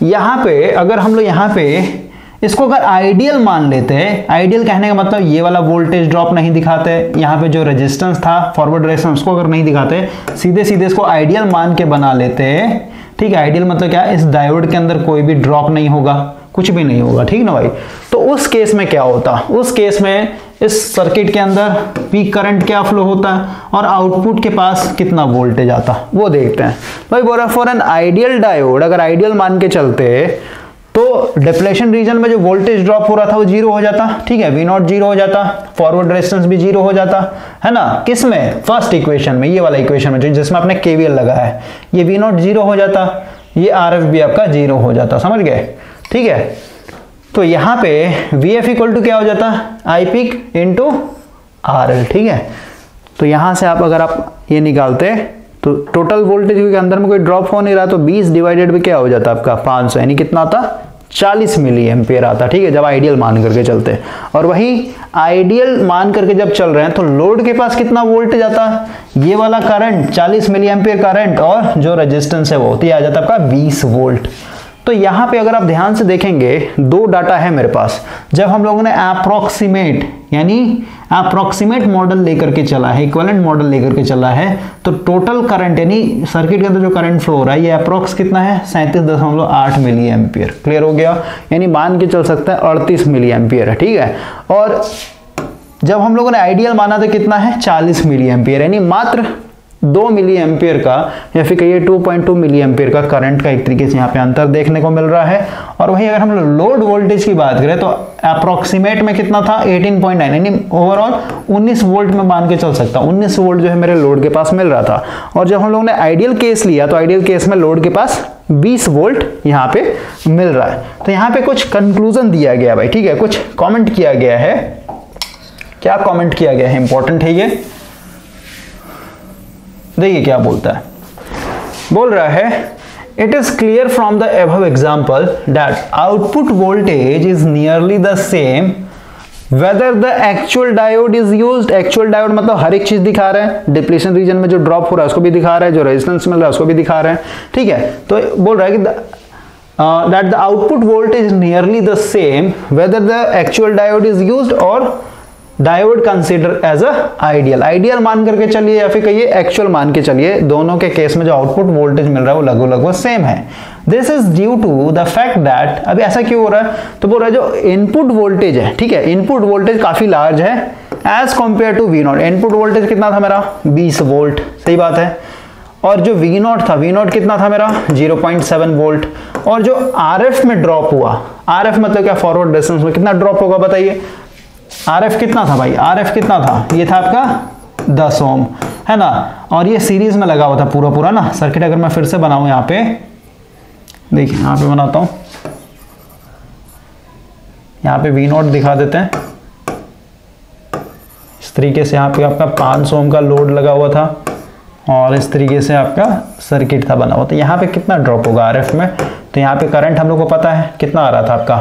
यहाँ पे, अगर हम लोग यहाँ पे इसको अगर आइडियल मान लेते हैं, आइडियल कहने का मतलब ये वाला वोल्टेज ड्रॉप नहीं दिखाते, यहाँ पे जो रेजिस्टेंस था फॉरवर्ड रेजिस्टेंस उसको अगर नहीं दिखाते, सीधे सीधे इसको आइडियल मान के बना लेते हैं। ठीक है, आइडियल मतलब क्या, इस डायोड के अंदर कोई भी ड्रॉप नहीं होगा, कुछ भी नहीं होगा। ठीक ना भाई, तो उस केस में क्या होता, उस केस में इस सर्किट के अंदर पीक करंट क्या फ्लो होता है और आउटपुट के पास कितना वोल्टेज आता, वो देखते हैं भाई। बोल रहा फॉर एन आइडियल डायोड, अगर आइडियल मान के चलते तो डिप्लेशन रीजन में जो वोल्टेज ड्रॉप हो रहा था वो जीरो हो जाता। ठीक है, V0 जीरो हो जाता, फॉरवर्ड रेजिस्टेंस भी जीरो हो जाता है ना। किस में, फर्स्ट इक्वेशन में, ये वाला इक्वेशन में जिसमें आपने KVL लगाया है, ये V0 जीरो हो जाता, ये RF भी आपका जीरो हो जाता, समझ गए। ठीक है, तो यहाँ पे VF इक्वल टू क्या हो जाता, आई पीक इंटू RL। ठीक है, तो यहाँ से आप अगर आप ये निकालते तो टोटल वोल्टेज के अंदर में कोई ड्रॉप हो नहीं रहा, तो 20 डिवाइडेड में क्या हो जाता आपका 500, यानी कितना आता 40 मिली एम्पियर आता। ठीक है, जब आइडियल मान करके चलते, और वही आइडियल मान करके जब चल रहे हैं तो लोड के पास कितना वोल्टेज आता, ये वाला करंट 40 मिली एम्पियर करंट और जो रेजिस्टेंस है वो होती आ जाता आपका 20 वोल्ट। तो यहाँ पे अगर आप ध्यान से देखेंगे, दो डाटा है मेरे पास। जब हम लोगों ने अप्रोक्सीमेट यानी अप्रोक्सीमेट मॉडल लेकर के चला है, इक्विवेलेंट मॉडल लेकर के चला है, तो टोटल करंट यानी सर्किट के अंदर जो करंट फ्लो हो रहा है ये अप्रोक्स कितना है 37.8 मिली एम्पियर। क्लियर हो गया, यानी मान के चल सकता है 38 मिली एम्पियर है। ठीक है, और जब हम लोगों ने आइडियल माना था कितना है 40 मिली एम्पियर, यानी मात्र 2 मिली एम्पियर का या फिर कहिए 2.2 मिली एम्पियर का करंट का एक तरीके से यहाँ पे अंतर देखने को मिल रहा है। और वही अगर हम लोड वोल्टेज की बात करें तो अप्रोक्सीमेट में कितना था 18.9, यानी ओवरऑल 19 वोल्ट में मान के चल सकता हूं। 19 वोल्ट जो है मेरे लोड के पास मिल रहा था। और जब हम लोगों ने आइडियल केस लिया तो आइडियल केस में लोड के पास 20 वोल्ट यहाँ पे मिल रहा है। तो यहाँ पे कुछ कंक्लूजन दिया गया भाई। ठीक है, कुछ कॉमेंट किया गया है। क्या कॉमेंट किया गया है, इंपॉर्टेंट है ये, देखिए क्या बोलता है। बोल रहा है it is clear from the above example that output voltage is nearly the same whether the actual diode is used. Actual diode मतलब हर एक चीज दिखा रहे हैं, डिप्लीशन रीजन में जो ड्रॉप हो रहा है उसको भी दिखा रहा है, जो रेजिस्टेंस मिल रहा है उसको भी दिखा रहे हैं। ठीक है, तो बोल रहा है कि that the output voltage is nearly the same whether the actual diode is used और diode consider as a ideal. Ideal मान करके चलिए या फिर कहिए एक्चुअल मान के चलिए, दोनों के केस में जो आउटपुट वोल्टेज मिल रहा है वो लगभग सेम है। This is due to the fact that, अभी ऐसा क्यों हो रहा है, तो बोल रहा है जो इनपुट वोल्टेज है, ठीक है, इनपुट वोल्टेज काफी लार्ज है as compare to V0। Input voltage कितना था मेरा 20 वोल्ट, सही बात है। और जो V0 था, V0 कितना था मेरा 0.7 वोल्ट। और जो RF में ड्रॉप हुआ, RF मतलब क्या, फॉरवर्ड रेजिस्टेंस में कितना ड्रॉप होगा बताइए। RF कितना था भाई, RF कितना था, ये था आपका 10 ओम, है ना। और ये सीरीज में लगा हुआ था पूरा पूरा ना सर्किट। अगर मैं फिर से बनाऊं यहाँ पे, देखिए यहाँ पे बनाता हूं, यहाँ पे V0 दिखा देते हैं इस तरीके से। यहाँ पे आपका 500 ओम का लोड लगा हुआ था और इस तरीके से आपका सर्किट था बना हुआ। तो यहाँ पे कितना ड्रॉप होगा RF में, तो यहाँ पे करंट हम लोग को पता है कितना आ रहा था आपका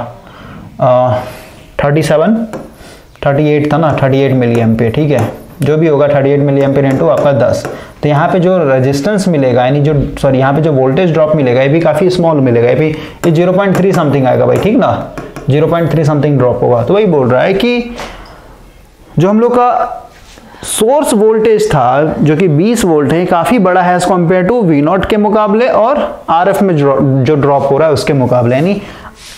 38 था ना, 38 मिली एम्पियर। ठीक है, जो भी होगा 38 मिली एम्पियर इंटू आपका 10। तो यहाँ पे जो रेजिस्टेंस मिलेगा, यानी जो सॉरी यहाँ पे जो वोल्टेज ड्रॉप मिलेगा ये भी काफी स्मॉल मिलेगा, ये 0.3 समथिंग आएगा भाई। ठीक ना, 0.3 समथिंग ड्रॉप होगा। तो वही बोल रहा है कि जो हम लोग का सोर्स वोल्टेज था जो कि 20 वोल्ट है, काफी बड़ा है एज कंपेयर टू V0 के मुकाबले और RF में जो ड्रॉप हो रहा है उसके मुकाबले। यानी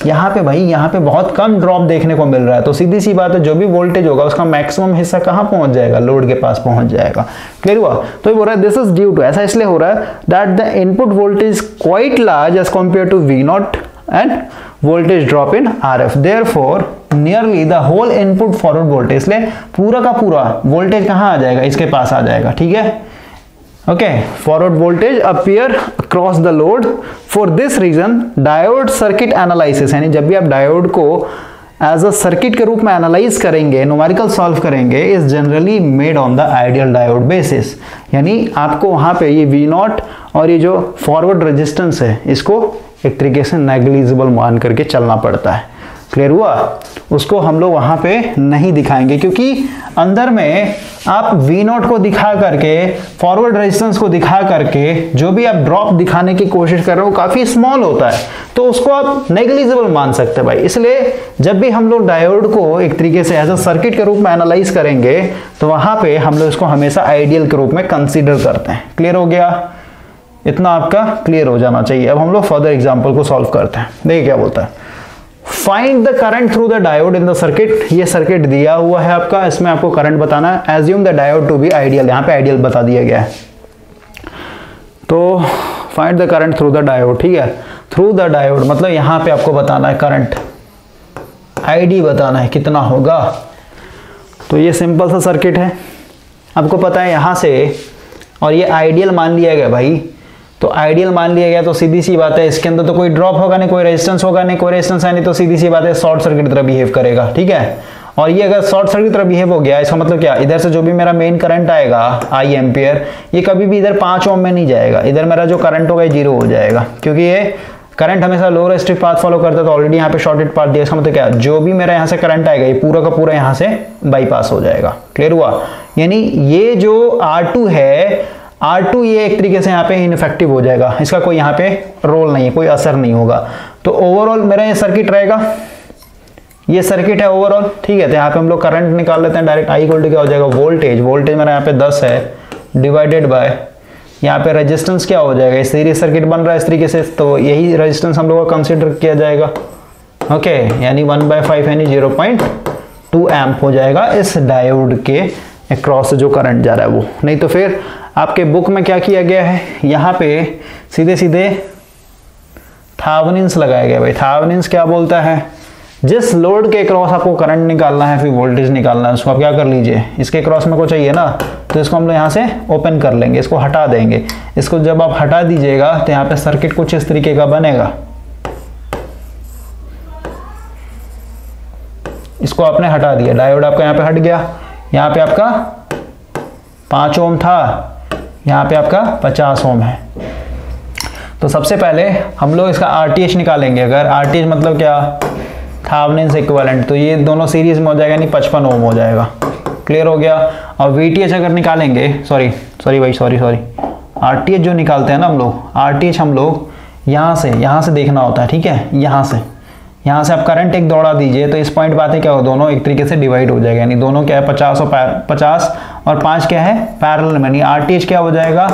यहाँ पे भाई, यहाँ पे बहुत कम ड्रॉप देखने को मिल रहा है। तो सीधी सी बात है, जो भी वोल्टेज होगा उसका मैक्सिमम हिस्सा कहाँ पहुंच जाएगा, लोड के पास पहुंच जाएगा। क्लियर हुआ। तो ये बोल रहा है दिस इज ड्यू टू, ऐसा इसलिए हो रहा है that the input voltage quite large as compare to V0 and voltage drop in RF। Therefore nearly the whole input forward voltage, इसलिए पूरा का पूरा वोल्टेज कहाँ आ जाएगा, इसके पास आ जाएगा। ठीक है, okay, forward voltage appear across the load. For this reason diode circuit analysis, यानी जब भी आप डायोड को एज अ सर्किट के रूप में एनालाइज करेंगे, न्यूमेरिकल सॉल्व करेंगे, is generally made on the ideal diode basis. यानी आपको वहां पे ये V0 और ये जो फॉरवर्ड रेजिस्टेंस है इसको एक तरीके से नेग्लिजिबल मान करके चलना पड़ता है। क्लियर हुआ? उसको हम लोग वहां पे नहीं दिखाएंगे, क्योंकि अंदर में आप V0 को दिखा करके, फॉरवर्ड रेजिस्टेंस को दिखा करके जो भी आप ड्रॉप दिखाने की कोशिश कर रहे हो काफी स्मॉल होता है, तो उसको आप नेग्लिजिबल मान सकते हैं भाई। इसलिए जब भी हम लोग डायोड को एक तरीके से एज अ सर्किट के रूप में एनालाइज करेंगे तो वहां पे हम लोग इसको हमेशा आइडियल के रूप में कंसीडर करते हैं। क्लियर हो गया? इतना आपका क्लियर हो जाना चाहिए। अब हम लोग फर्दर एग्जाम्पल को सॉल्व करते हैं। देखिए क्या बोलता है, find the current through the diode in the circuit. ये सर्किट दिया हुआ है आपका, इसमें आपको करंट बताना है। Assume the diode to be ideal, यहाँ पे आइडियल बता दिया गया है। तो find the current through the diode, ठीक है, थ्रू द डायोड मतलब यहाँ पे आपको बताना है करंट, आईडी बताना है कितना होगा। तो ये सिंपल सा सर्किट है, आपको पता है यहाँ से, और ये आइडियल मान लिया गया भाई। तो आइडियल मान लिया गया तो सीधी सी बात है इसके अंदर तो कोई ड्रॉप होगा नहीं, कोई रेजिस्टेंस होगा नहीं, कोई रेजिस्टेंस है नहीं, तो सीधी सी बात है शॉर्ट सर्किट की तरह बिहेव करेगा। ठीक है, और ये अगर शॉर्ट सर्किट की तरह बिहेव हो गया, इसका मतलब क्या, इधर से जो भी मेरा मेन करंट आएगा आई एम्पियर, ये कभी भी इधर 5 ओम में नहीं जाएगा, इधर मेरा जो करंट होगा 0 हो जाएगा, क्योंकि ये करंट हमेशा लो रेजिस्टिव पाथ फॉलो करता है। तो ऑलरेडी यहाँ पे शॉर्टेड पाथ दिया, इसका मतलब क्या, जो भी मेरा यहाँ से करंट आएगा ये पूरा का पूरा यहाँ से बाईपास हो जाएगा। क्लियर हुआ? यानी ये जो R2 है, R2 ये एक तरीके से यहाँ पे इनफेक्टिव हो जाएगा, इसका कोई यहाँ पे रोल नहीं है, कोई असर नहीं होगा। तो ओवरऑल मेरा ये सर्किट रहेगा, ये सर्किट है ओवरऑल। ठीक है, तो यहाँ पे हम लोग करंट निकाल लेते हैं डायरेक्ट। I इक्वल टू क्या हो जाएगा, वोल्टेज, वोल्टेज मेरा यहाँ पे 10 है डिवाइडेड बाय यहाँ पे रेजिस्टेंस क्या हो जाएगा, इस सीरीज सर्किट बन रहा है इस तरीके से, तो यही रेजिस्टेंस हम लोग का कंसिडर किया जाएगा। ओके, यानी 1/5 यानी 0.2 एम्प हो जाएगा इस डायोड के अक्रॉस जो करंट जा रहा है वो। नहीं तो फिर आपके बुक में क्या किया गया है, यहाँ पे सीधे सीधे थेवेनिन्स लगाया गया भाई। थेवेनिन्स क्या बोलता है, जिस लोड के क्रॉस आपको करंट निकालना है फिर वोल्टेज निकालना है, उसको आप क्या कर लीजिए, इसके क्रॉस में को चाहिए ना, तो इसको हम लोग यहाँ से ओपन कर लेंगे, इसको हटा देंगे। इसको जब आप हटा दीजिएगा तो यहाँ पे सर्किट कुछ इस तरीके का बनेगा। इसको आपने हटा दिया, डायोड आपका यहाँ पे हट गया। यहाँ पे आपका 5 ओम था, यहाँ पे आपका 50 ओम है। तो सबसे पहले हम लोग इसका RTH निकालेंगे। अगर RTH मतलब क्या, थेवेनिन्स इक्विवेलेंट, तो ये दोनों सीरीज में हो जाएगा, यानी 55 ओम हो जाएगा। क्लियर हो गया? और VTH अगर निकालेंगे, सॉरी RTH जो निकालते हैं ना हम लोग, RTH हम लोग यहाँ से देखना होता है। ठीक है, यहाँ से आप करंट एक दौड़ा दीजिए तो इस पॉइंट बातें क्या हो, दोनों एक तरीके से डिवाइड हो जाएगा, यानी दोनों क्या है 50 और 5 क्या है पैरेलल में, यानी RTH क्या हो जाएगा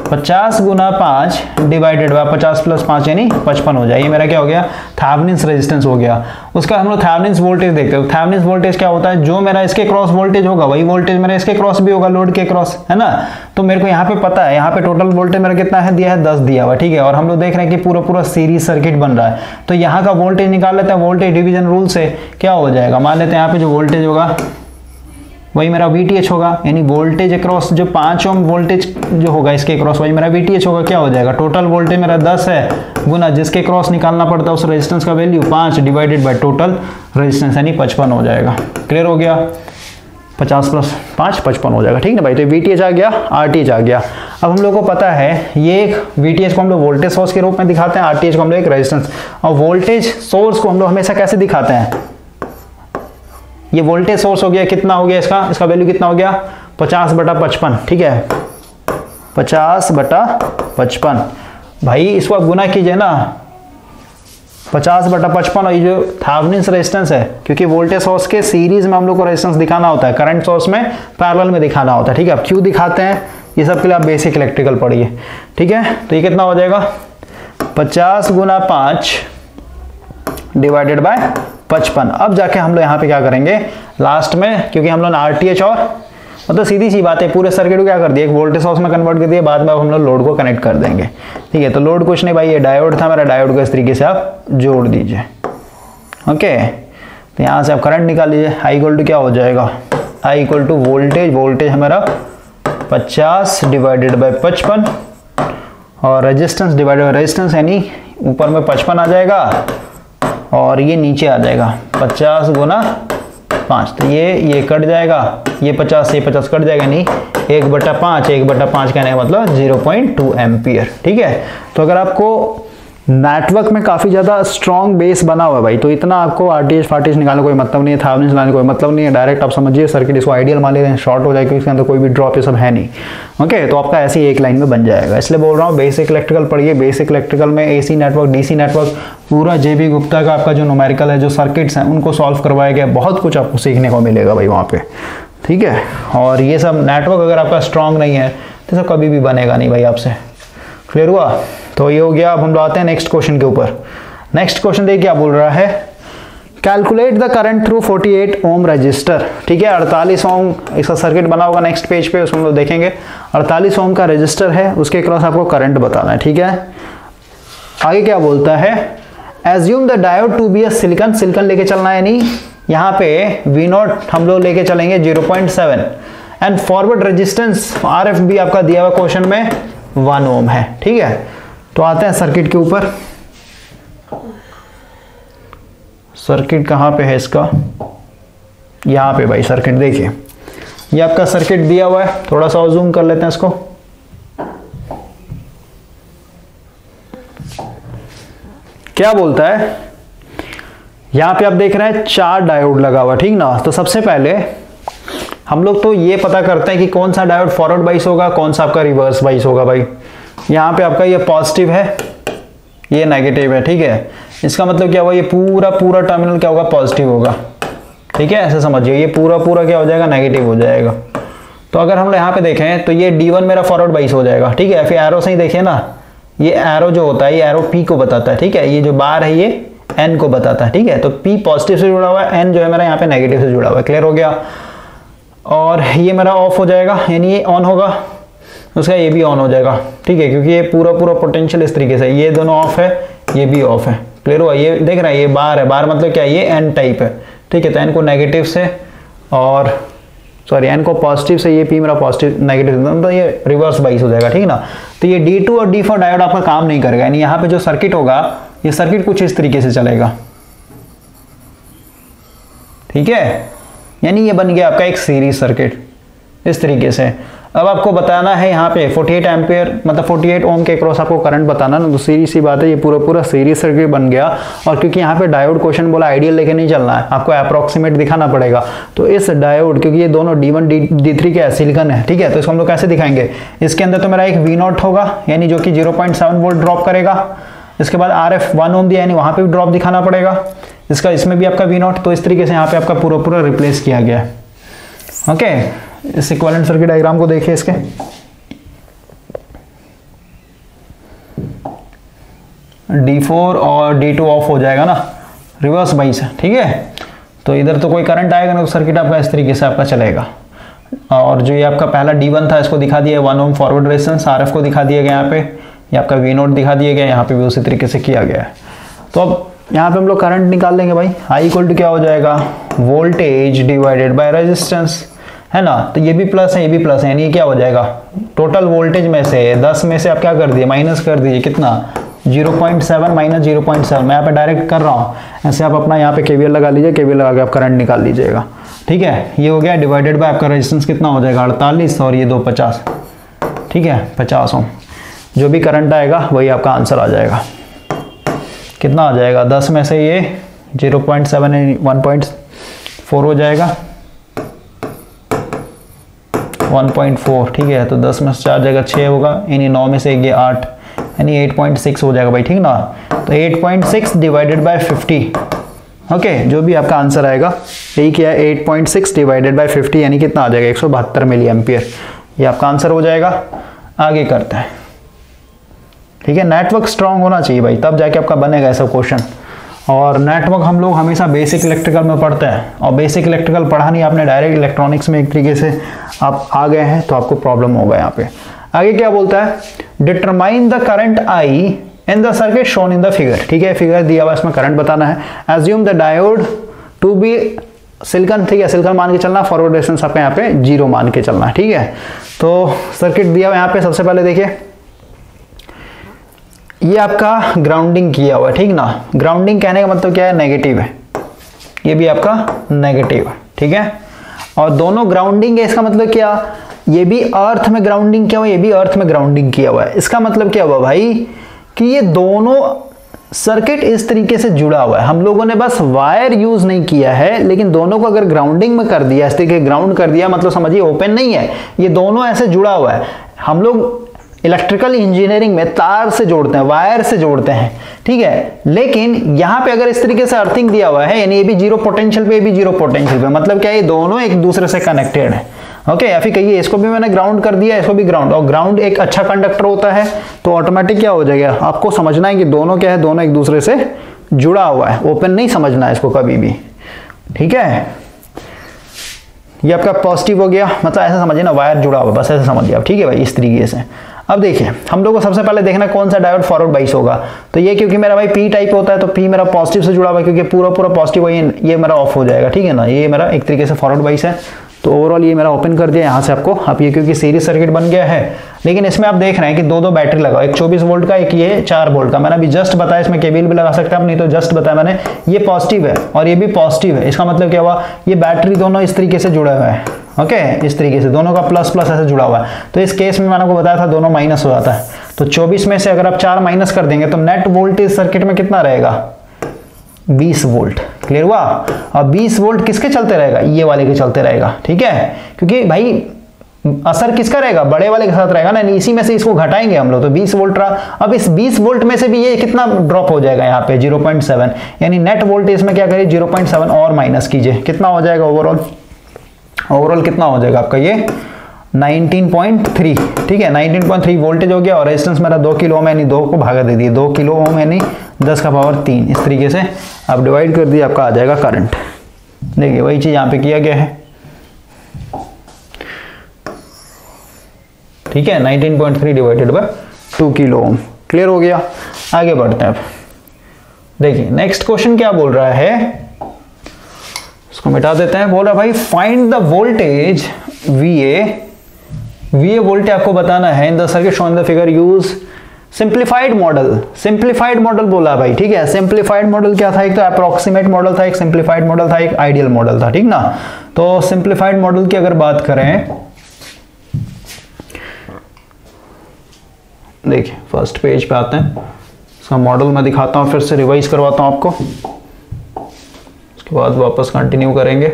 50 गुना 5 डिवाइडेड बाय 50 प्लस 5 यानी 55 हो जाएगा। ये मेरा क्या हो गया, थेवेनिन्स रेजिस्टेंस हो गया। उसका हम लोग थेवेनिन्स वोल्टेज देखते हैं। थेवेनिन्स वोल्टेज क्या होता है, जो मेरा इसके क्रॉस वोल्टेज होगा वही वोल्टेज मेरा इसके क्रॉस भी होगा, लोड के क्रॉस, है ना। तो मेरे को यहाँ पे पता है, यहाँ पे टोटल वोल्टेज मेरा कितना है, दिया है 10 दिया हुआ। ठीक है, और हम लोग देख रहे हैं कि पूरा सीरीज सर्किट बन रहा है, तो यहाँ का वोल्टेज निकाल लेते हैं। वोल्टेज डिवीजन रूल से क्या हो जाएगा, मान लेते हैं यहाँ पे जो वोल्टेज होगा वही मेरा VTH होगा, यानी वोल्टेज अक्रॉस जो 5 ओम वोल्टेज जो होगा इसके क्रॉस वही मेरा VTH होगा। क्या हो जाएगा, टोटल वोल्टेज मेरा 10 है गुना जिसके क्रॉस निकालना पड़ता है उस रेजिस्टेंस का value 5 divided by total resistance यानी 55 हो जाएगा। क्लियर हो गया? 50 प्लस 5 55 हो जाएगा। ठीक है भाई, तो VTH आ गया, RTH आ गया। अब हम लोग को पता है ये एक VTH को हम लोग वोल्टेज सोर्स के रूप में दिखाते हैं, RTH को हम लोग एक रेजिस्टेंस, और वोल्टेज सोर्स को हम लोग हमेशा कैसे दिखाते हैं, ये वोल्टेज सोर्स हो गया, कितना हो गया इसका वैल्यू कितना हो गया 50/55। ठीक है, 50/55 भाई, इसको आप गुना कीजिए ना, 50/55। और ये जो थेवेनिन्स रेजिस्टेंस है, क्योंकि वोल्टेज सोर्स के सीरीज में हम लोग को रेजिस्टेंस दिखाना होता है, करंट सोर्स में पैरेलल में दिखाना होता है। ठीक है, अब क्यों दिखाते हैं ये सब के लिए आप बेसिक इलेक्ट्रिकल पढ़िए। ठीक है, तो ये कितना हो जाएगा 50 गुना 5 डिवाइडेड बाय 55। अब जाके हम लोग यहाँ पे क्या करेंगे लास्ट में, क्योंकि हम लोग RTH और मतलब सीधी सी बात है, पूरे सर्किट को क्या कर दिया, एक वोल्टेज सोर्स में कन्वर्ट कर दिया, बाद में अब हम लोग लोड को कनेक्ट कर देंगे। ठीक है, तो लोड कुछ नहीं भाई, ये डायोड था मेरा, डायोड को इस तरीके से आप जोड़ दीजिए। ओके, तो यहाँ से आप करंट निकाल लीजिए। I इक्वल टू क्या हो जाएगा, I equal to voltage, voltage हमारा 50 डिवाइडेड बाय 55 और रेजिस्टेंस डिवाइडेड बाय रेजिस्टेंस, यानी ऊपर में 55 आ जाएगा और ये नीचे आ जाएगा 50 गुना 5, तो ये कट जाएगा, ये 50 कट जाएगा, नहीं 1/5, 1/5 कहने का मतलब 0.2 एम्पियर। ठीक है, तो अगर आपको नेटवर्क में काफ़ी ज़्यादा स्ट्रॉन्ग बेस बना हुआ है भाई, तो इतना आपको आरटीएच फारटीएच निकालने कोई मतलब नहीं है, थेवेनिन निकालने कोई मतलब नहीं है, डायरेक्ट आप समझिए सर्किट इसको आइडियल मान लेते हैं, शॉर्ट हो जाए क्योंकि इसके अंदर कोई भी ड्रॉप ये सब है नहीं। ओके, तो आपका ऐसे ही एक लाइन में बन जाएगा। इसलिए बोल रहा हूँ बेसिक इलेक्ट्रिकल पढ़िए, बेसिक इलेक्ट्रिकल में एसी नेटवर्क, डीसी नेटवर्क, पूरा जेबी गुप्ता का आपका जो न्यूमेरिकल है, जो सर्किट्स हैं उनको सॉल्व करवाया गया, बहुत कुछ आपको सीखने को मिलेगा भाई वहाँ पे। ठीक है, और ये सब नेटवर्क अगर आपका स्ट्रॉन्ग नहीं है तो सब कभी भी बनेगा नहीं भाई आपसे। क्लियर हुआ? तो ये हो गया। अब हम लोग आते हैं नेक्स्ट क्वेश्चन के ऊपर। नेक्स्ट क्वेश्चन देखिए क्या बोल रहा है, calculate the current through 48 ohm resistor. ठीक है, 48 ओम इसका सर्किट बना होगा नेक्स्ट पेज पे, उसमें हम लोग देखेंगे। 48 ओम का रजिस्टर है, उसके क्रॉस आपको करंट बताना है। ठीक है, आगे क्या बोलता है, assume the diode to be a silicon, silicon लेके चलना है, नहीं यहाँ पे V0 हम लोग लेके चलेंगे 0.7 एंड फॉरवर्ड रेजिस्टेंस RFB आपका दिया हुआ क्वेश्चन में 1 ओम है। ठीक है, तो आते हैं सर्किट के ऊपर। सर्किट कहाँ पे है इसका, यहाँ पे भाई सर्किट देखिए, ये आपका सर्किट दिया हुआ है, थोड़ा सा जूम कर लेते हैं इसको। क्या बोलता है, यहाँ पे आप देख रहे हैं 4 डायोड लगा हुआ, ठीक ना। तो सबसे पहले हम लोग तो ये पता करते हैं कि कौन सा डायोड फॉरवर्ड बाइस होगा, कौन सा आपका रिवर्स बाइस होगा भाई। यहाँ पे आपका ये पॉजिटिव है, ये नेगेटिव है। ठीक है, इसका मतलब क्या हुआ, ये पूरा टर्मिनल क्या होगा, पॉजिटिव होगा। ठीक है, ऐसे समझिए, ये पूरा क्या हो जाएगा, नेगेटिव हो जाएगा। तो अगर हम लोग यहाँ पे देखें तो ये D1 मेरा फॉरवर्ड बाइस हो जाएगा। ठीक है, फिर एरो से ही देखिए ना, ये एरो जो होता है, ये एरो P को बताता है। ठीक है, ये जो बार है ये N को बताता है। ठीक है, तो P पॉजिटिव से जुड़ा हुआ है, N जो है मेरा यहाँ पे नेगेटिव से जुड़ा हुआ है। क्लियर हो गया। और ये मेरा ऑफ हो जाएगा, यानी ये ऑन होगा, उसका ये भी ऑन हो जाएगा। ठीक है, क्योंकि ये पूरा पोटेंशियल इस तरीके से, ये दोनों ऑफ है, ये भी ऑफ है। क्लियर हुआ। ये देख रहे हैं, ये बार है, बार मतलब क्या है, ये N टाइप है। ठीक है, तो N को नेगेटिव से और सॉरी N को पॉजिटिव से, ये P मेरा पॉजिटिव नेगेटिव, तो ये रिवर्स बाइस हो जाएगा। ठीक ना, तो ये D2 और D4 डायोड आपका काम नहीं करेगा, यानी यहाँ पे जो सर्किट होगा, ये सर्किट कुछ इस तरीके से चलेगा। ठीक है, यानी ये बन गया आपका एक सीरीज सर्किट इस तरीके से। अब आपको बताना है यहाँ पे 48 एम्पियर मतलब 48 ओम के क्रॉस आपको करंट बताना ना, तो सीरीज सी बात है, ये पूरा सीरीज सर्किट बन गया। और क्योंकि यहाँ पे डायोड क्वेश्चन बोला, आइडियल लेके नहीं चलना है, आपको अप्रोक्सीमेट दिखाना पड़ेगा। तो इस डायोड, क्योंकि ये दोनों D1 D3 के सिलिकॉन है। ठीक है, तो इसको हम लोग कैसे दिखाएंगे, इसके अंदर तो मेरा एक V0 होगा, यानी जो कि 0.7 वोल्ट ड्रॉप करेगा। इसके बाद RF 1 ओम दिया, यानी वहां पे भी ड्रॉप दिखाना पड़ेगा। इसका इसमें भी आपका V0, तो इस तरीके से यहाँ पे आपका पूरा रिप्लेस किया गया है। ओके, इस इक्विवेलेंट सर्किट डायग्राम को देखिए इसके। D4 और D2 ऑफ हो जाएगा ना, रिवर्स बाइस है। ठीक है, तो इधर तो कोई करंट आएगा ना, तो सर्किट आपका इस तरीके से आपका चलेगा। और जो ये आपका पहला D1 था, इसको दिखा दिया 1 ओम फॉरवर्ड रेजिस्टेंस, RF को दिखा दिया गया यहाँ पे, ये आपका V0 दिखा दिया गया, यहाँ पे भी उसी तरीके से किया गया है। तो अब यहाँ पे हम लोग करंट निकाल लेंगे भाई। I इक्वल टू क्या हो जाएगा, वोल्टेज डिवाइडेड बाय रेजिस्टेंस, है ना। तो ये भी प्लस है, ये भी प्लस है, यानी ये क्या हो जाएगा, टोटल वोल्टेज में से 10 में से आप क्या कर दिए, माइनस कर दीजिए, कितना 0.7 माइनस 0.7। मैं यहाँ पे डायरेक्ट कर रहा हूँ, ऐसे आप अपना यहाँ पे KVL लगा लीजिए, KVL लगा के आप करंट निकाल लीजिएगा। ठीक है, ये हो गया डिवाइडेड बाय आपका रेजिस्टेंस कितना हो जाएगा, 48 और ये 2 50। ठीक है, 50 ओम। जो भी करंट आएगा वही आपका आंसर आ जाएगा। कितना आ जाएगा, 10 में से ये 0.7 1.4 हो जाएगा, 1.4। ठीक है, तो 10 में से 4 जाएगा 6 होगा, यानी 9 में से ये 8, यानी 8.6 हो जाएगा भाई। ठीक ना, तो 8.6 डिवाइडेड बाय 50। ओके, जो भी आपका आंसर आएगा, यही क्या है, 8.6 डिवाइडेड बाय 50, यानी कितना आ जाएगा, 172 मिली एम्पियर। ये आपका आंसर हो जाएगा। आगे करते हैं। ठीक है, नेटवर्क स्ट्रांग होना चाहिए भाई, तब जाके आपका बनेगा ऐसा क्वेश्चन। और नेटवर्क हम लोग हमेशा बेसिक इलेक्ट्रिकल में पढ़ते हैं, और बेसिक इलेक्ट्रिकल पढ़ा नहीं आपने, डायरेक्ट इलेक्ट्रॉनिक्स में एक तरीके से आप आ गए हैं, तो आपको प्रॉब्लम होगा यहाँ पे। आगे क्या बोलता है, determine the current I in the circuit shown in the figure. ठीक है, फिगर दिया हुआ, इसमें करंट बताना है। Assume the diode to be silicon, ठीक है, सिलिकॉन मान के चलना, फॉरवर्ड रेजिस्टेंस आपका यहाँ पे 0 मान के चलना है, ठीक है। तो सर्किट दिया हुआ यहाँ पे, सबसे पहले देखिए ये आपका ग्राउंडिंग किया हुआ है, ठीक ना। ग्राउंडिंग कहने का मतलब क्या है, नेगेटिव है, ये भी आपका नेगेटिव है, ठीक है। और दोनों ग्राउंडिंग है, इसका मतलब क्या, ये भी अर्थ में ग्राउंडिंग किया हुआ है, ये भी अर्थ में ग्राउंडिंग किया हुआ है। इसका मतलब क्या हुआ भाई कि ये दोनों सर्किट इस तरीके से जुड़ा हुआ है। हम लोगों ने बस वायर यूज नहीं किया है, लेकिन दोनों को अगर ग्राउंडिंग में कर दिया, इस तरीके ग्राउंड कर दिया, मतलब समझिए ओपन नहीं है, ये दोनों ऐसे जुड़ा हुआ है। हम लोग इलेक्ट्रिकल इंजीनियरिंग में तार से जोड़ते हैं, वायर से जोड़ते हैं, ठीक है। लेकिन यहां पे अगर इस तरीके से अर्थिंग दिया हुआ है, यानी ये भी 0 पोटेंशियल पे, ये भी 0 पोटेंशियल पे, मतलब क्या, ये दोनों एक दूसरे से कनेक्टेड है, ओके। या फिर कहिए इसको भी मैंने ग्राउंड कर दिया, इसको भी ग्राउंड, और ग्राउंड एक अच्छा कंडक्टर होता है, तो ऑटोमेटिक क्या हो जाएगा, आपको समझना है कि दोनों क्या है, दोनों एक दूसरे से जुड़ा हुआ है, ओपन नहीं समझना है इसको कभी भी, ठीक है। ये आपका पॉजिटिव हो गया, मतलब ऐसा समझिए ना, वायर जुड़ा हुआ, बस ऐसे समझिए आप, ठीक है भाई, इस तरीके से। अब देखिए हम लोग को सबसे पहले देखना कौन सा डायोड फॉरवर्ड बाइस होगा। तो ये क्योंकि मेरा भाई पी टाइप होता है, तो पी मेरा पॉजिटिव से जुड़ा हुआ है, क्योंकि पूरा पॉजिटिव है, ये मेरा ऑफ हो जाएगा, ठीक है ना। ये मेरा एक तरीके से फॉरवर्ड बाइस है, तो ओवरऑल ये मेरा ओपन कर दिया यहाँ से आपको। अब ये क्योंकि सीरीज सर्किट बन गया है, लेकिन इसमें आप देख रहे हैं कि दो बैटरी लगाओ, एक 24 वोल्ट का, एक ये 4 वोल्ट का। मैंने अभी जस्ट बताया, इसमें केबीएल भी लगा सकते हैं आप, नहीं तो जस्ट बताया मैंने, ये पॉजिटिव है और ये भी पॉजिटिव है। इसका मतलब क्या हुआ, ये बैटरी दोनों इस तरीके से जुड़ा हुआ है, ओके, इस तरीके से दोनों का प्लस प्लस ऐसे जुड़ा हुआ है। तो इस केस में मैंने आपको बताया था दोनों माइनस हो जाता है, तो 24 में से अगर आप 4 माइनस कर देंगे तो नेट वोल्टेज सर्किट में कितना रहेगा, 20 वोल्ट। क्लियर हुआ। और 20 वोल्ट किसके चलते रहेगा, ये वाले के चलते रहेगा, ठीक है, क्योंकि भाई असर किसका रहेगा, बड़े वाले के साथ रहेगा ना, इसी में से इसको घटाएंगे हम लोग, तो 20 वोल्ट रहा। अब इस 20 वोल्ट में से भी ये कितना ड्रॉप हो जाएगा यहाँ पे, 0.7, यानी नेट वोल्टेज में क्या करिए 0.7 और माइनस कीजिए, कितना हो जाएगा ओवरऑल, ओवरऑल कितना हो जाएगा आपका ये 19.3, ठीक है, 19.3 वोल्टेज हो गया। और रेजिस्टेंस मेरा 2 किलो ओम, यानी 2 को भागा दे दिए, 2 किलो ओम यानी 10 का पावर 3, इस तरीके से आप डिवाइड कर दिए, आपका आ जाएगा करंट। देखिए वही चीज यहाँ पे किया गया है, ठीक है, 19.3 divided by 2 kilo ohm. Clear हो गया। आगे बढ़ते हैं अब। देखिए नेक्स्ट क्वेश्चन क्या बोल रहा है, इसको मिटा देते हैं। बोल रहा भाई find the voltage VA, VA voltage आपको बताना है इन the circuit shown the figure, use simplified model. Simplified model बोला भाई, ठीक है। सिंप्लीफाइड मॉडल क्या था, एक तो अप्रोक्सीमेट मॉडल था, एक सिंप्लीफाइड मॉडल था, एक आइडियल मॉडल था, ठीक ना। तो सिंप्लीफाइड मॉडल की अगर बात करें, देखिए फर्स्ट पेज पे आते हैं, इसका मॉडल मैं दिखाता हूं, फिर से रिवाइज करवाता हूं आपको, उसके बाद वापस कंटिन्यू करेंगे।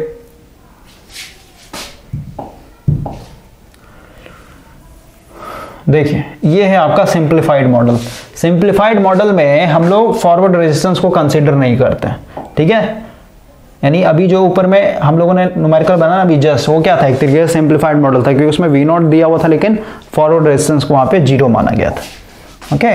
देखिए ये है आपका सिंप्लीफाइड मॉडल। सिंप्लीफाइड मॉडल में हम लोग फॉरवर्ड रेजिस्टेंस को कंसीडर नहीं करते, ठीक है। यानी अभी जो ऊपर में हम लोगों ने न्यूमेरिकल बनाना अभी जस्ट, वो क्या था, एक तरीके से सिंप्लीफाइड मॉडल था, क्योंकि उसमें V0 दिया हुआ था, लेकिन फॉरवर्ड रेजिस्टेंस को वहां पे 0 माना गया था, ओके।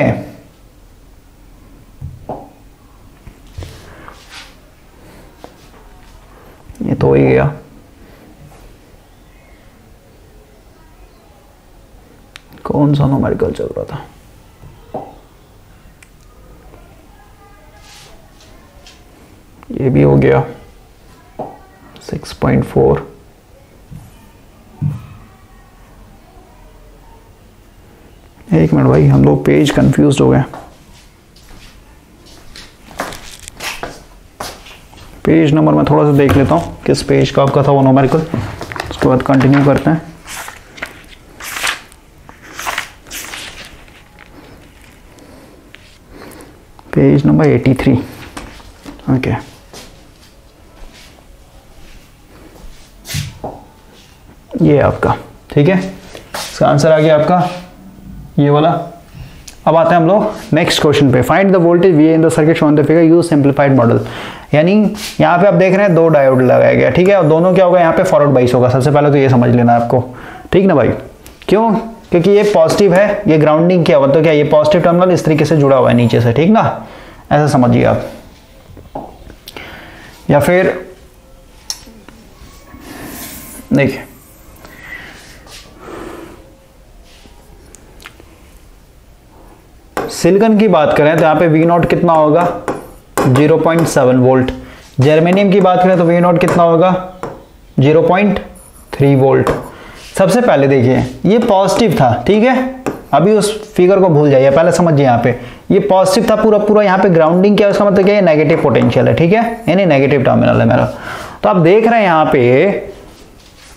ये तो हो ही गया। कौन सा न्यूमेरिकल चल रहा था, ये भी हो गया 6.4। एक मिनट भाई, हम लोग पेज कंफ्यूज हो गए, पेज नंबर मैं थोड़ा सा देख लेता हूँ किस पेज का आपका था वो न्यूमेरिकल, उसके बाद कंटिन्यू करते हैं। Page number 83, okay. ये आपका, ठीक है, इसका आंसर आ गया आपका ये वाला। अब आते हैं हम लोग नेक्स्ट क्वेश्चन पे। Find the voltage VA in the circuit shown the figure, use simplified model. यानी यहाँ पे आप देख रहे हैं 2 डायोड लगाया गया, ठीक है, और दोनों क्या होगा, यहाँ पे फॉरवर्ड बाइस होगा। सबसे पहले तो ये समझ लेना आपको, ठीक ना भाई। क्यों, क्योंकि ये पॉजिटिव है, ये ग्राउंडिंग किया हुआ, तो क्या ये पॉजिटिव टर्मिनल इस तरीके से जुड़ा हुआ है नीचे से, ठीक ना, ऐसा समझिए आप। या फिर देखिए सिलिकॉन की बात करें तो यहाँ पे V0 कितना होगा 0.7 वोल्ट, जर्मेनियम की बात करें तो वी नॉट कितना होगा 0.3 वोल्ट। सबसे पहले देखिए ये पॉजिटिव था, ठीक है, अभी उस फिगर को भूल जाइए, पहले समझिए यहाँ पे ये पॉजिटिव था पूरा पूरा, यहाँ पे ग्राउंडिंग क्या है उसका मतलब क्या है, नेगेटिव पोटेंशियल है, ठीक है, यानी नेगेटिव टर्मिनल है मेरा। तो आप देख रहे हैं यहाँ पे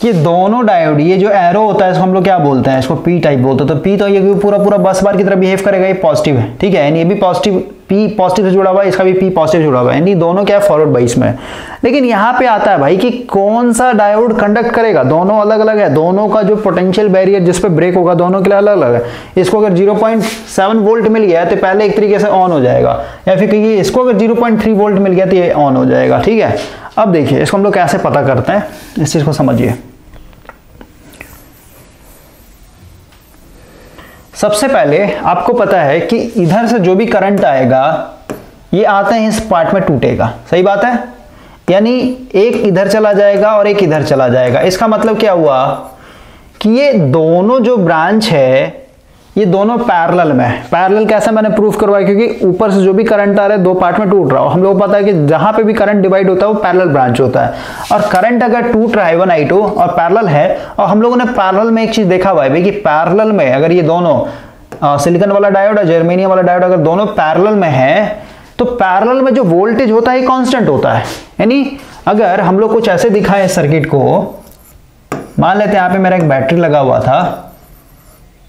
कि दोनों डायोड, ये जो एरो होता है इसको हम लोग क्या बोलते हैं, इसको पी टाइप बोलते हैं। तो पी तो ये पूरा पूरा बस बार की तरह बिहेव करेगा, ये पॉजिटिव है, ठीक है, यानी ये भी पॉजिटिव, पी पॉजिटिव से जुड़ा हुआ है, इसका भी पी पॉजिटिव जुड़ा हुआ है, यानी दोनों क्या है फॉरवर्ड बाइस में। लेकिन यहाँ पे आता है भाई कि कौन सा डायोड कंडक्ट करेगा, दोनों अलग अलग है, दोनों का जो पोटेंशियल बैरियर जिस पे ब्रेक होगा दोनों के लिए अलग अलग है। इसको अगर 0.7 वोल्ट मिल गया तो पहले एक तरीके से ऑन हो जाएगा, या फिर कहिए इसको अगर 0.3 वोल्ट मिल गया तो ये ऑन हो जाएगा, ठीक है। अब देखिए इसको हम लोग कैसे पता करते हैं, इस चीज को समझिए। सबसे पहले आपको पता है कि इधर से जो भी करंट आएगा ये आते हैं इस पार्ट में टूटेगा, सही बात है, यानी एक इधर चला जाएगा और एक इधर चला जाएगा। इसका मतलब क्या हुआ कि ये दोनों जो ब्रांच है ये दोनों पैरेलल में है। पैरेलल कैसे मैंने प्रूफ करवाया, क्योंकि ऊपर से जो भी करंट आ रहा है दो पार्ट में टूट रहा हो, हम लोग को पता है कि जहां पे भी करंट डिवाइड होता है वो पैरेलल ब्रांच होता है। और करंट अगर टूट रहा है I1 I2 और पैरेलल है, और हम लोगों ने पैरेलल में एक चीज देखा हुआ है भाई कि पैरेलल में अगर ये दोनों सिलिकॉन वाला डायोड और जर्मेनियम वाला डायोड अगर दोनों पैरेलल में है तो पैरेलल में जो वोल्टेज होता है कांस्टेंट होता है। यानी अगर हम लोग कुछ ऐसे दिखाए सर्किट को, मान लेते हैं यहाँ पे मेरा एक बैटरी लगा हुआ था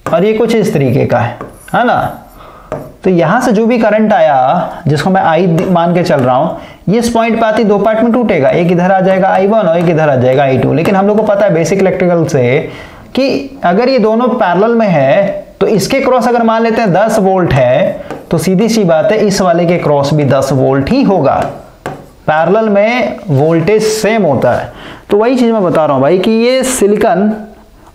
और ये कुछ इस तरीके का है ना, तो यहां से जो भी करंट आया जिसको मैं आई मान के चल रहा हूं, ये इस पॉइंट पे आती दो पार्ट में टूटेगा, एक इधर आ जाएगा I1 और एक इधर आ जाएगा I2। लेकिन हम लोग को पता है बेसिक इलेक्ट्रिकल से कि अगर ये दोनों पैरेलल में है तो इसके क्रॉस अगर मान लेते हैं 10 वोल्ट है तो सीधी सी बात है इस वाले के क्रॉस भी 10 वोल्ट ही होगा। पैरेलल में वोल्टेज सेम होता है। तो वही चीज मैं बता रहा हूं भाई कि ये सिलिकॉन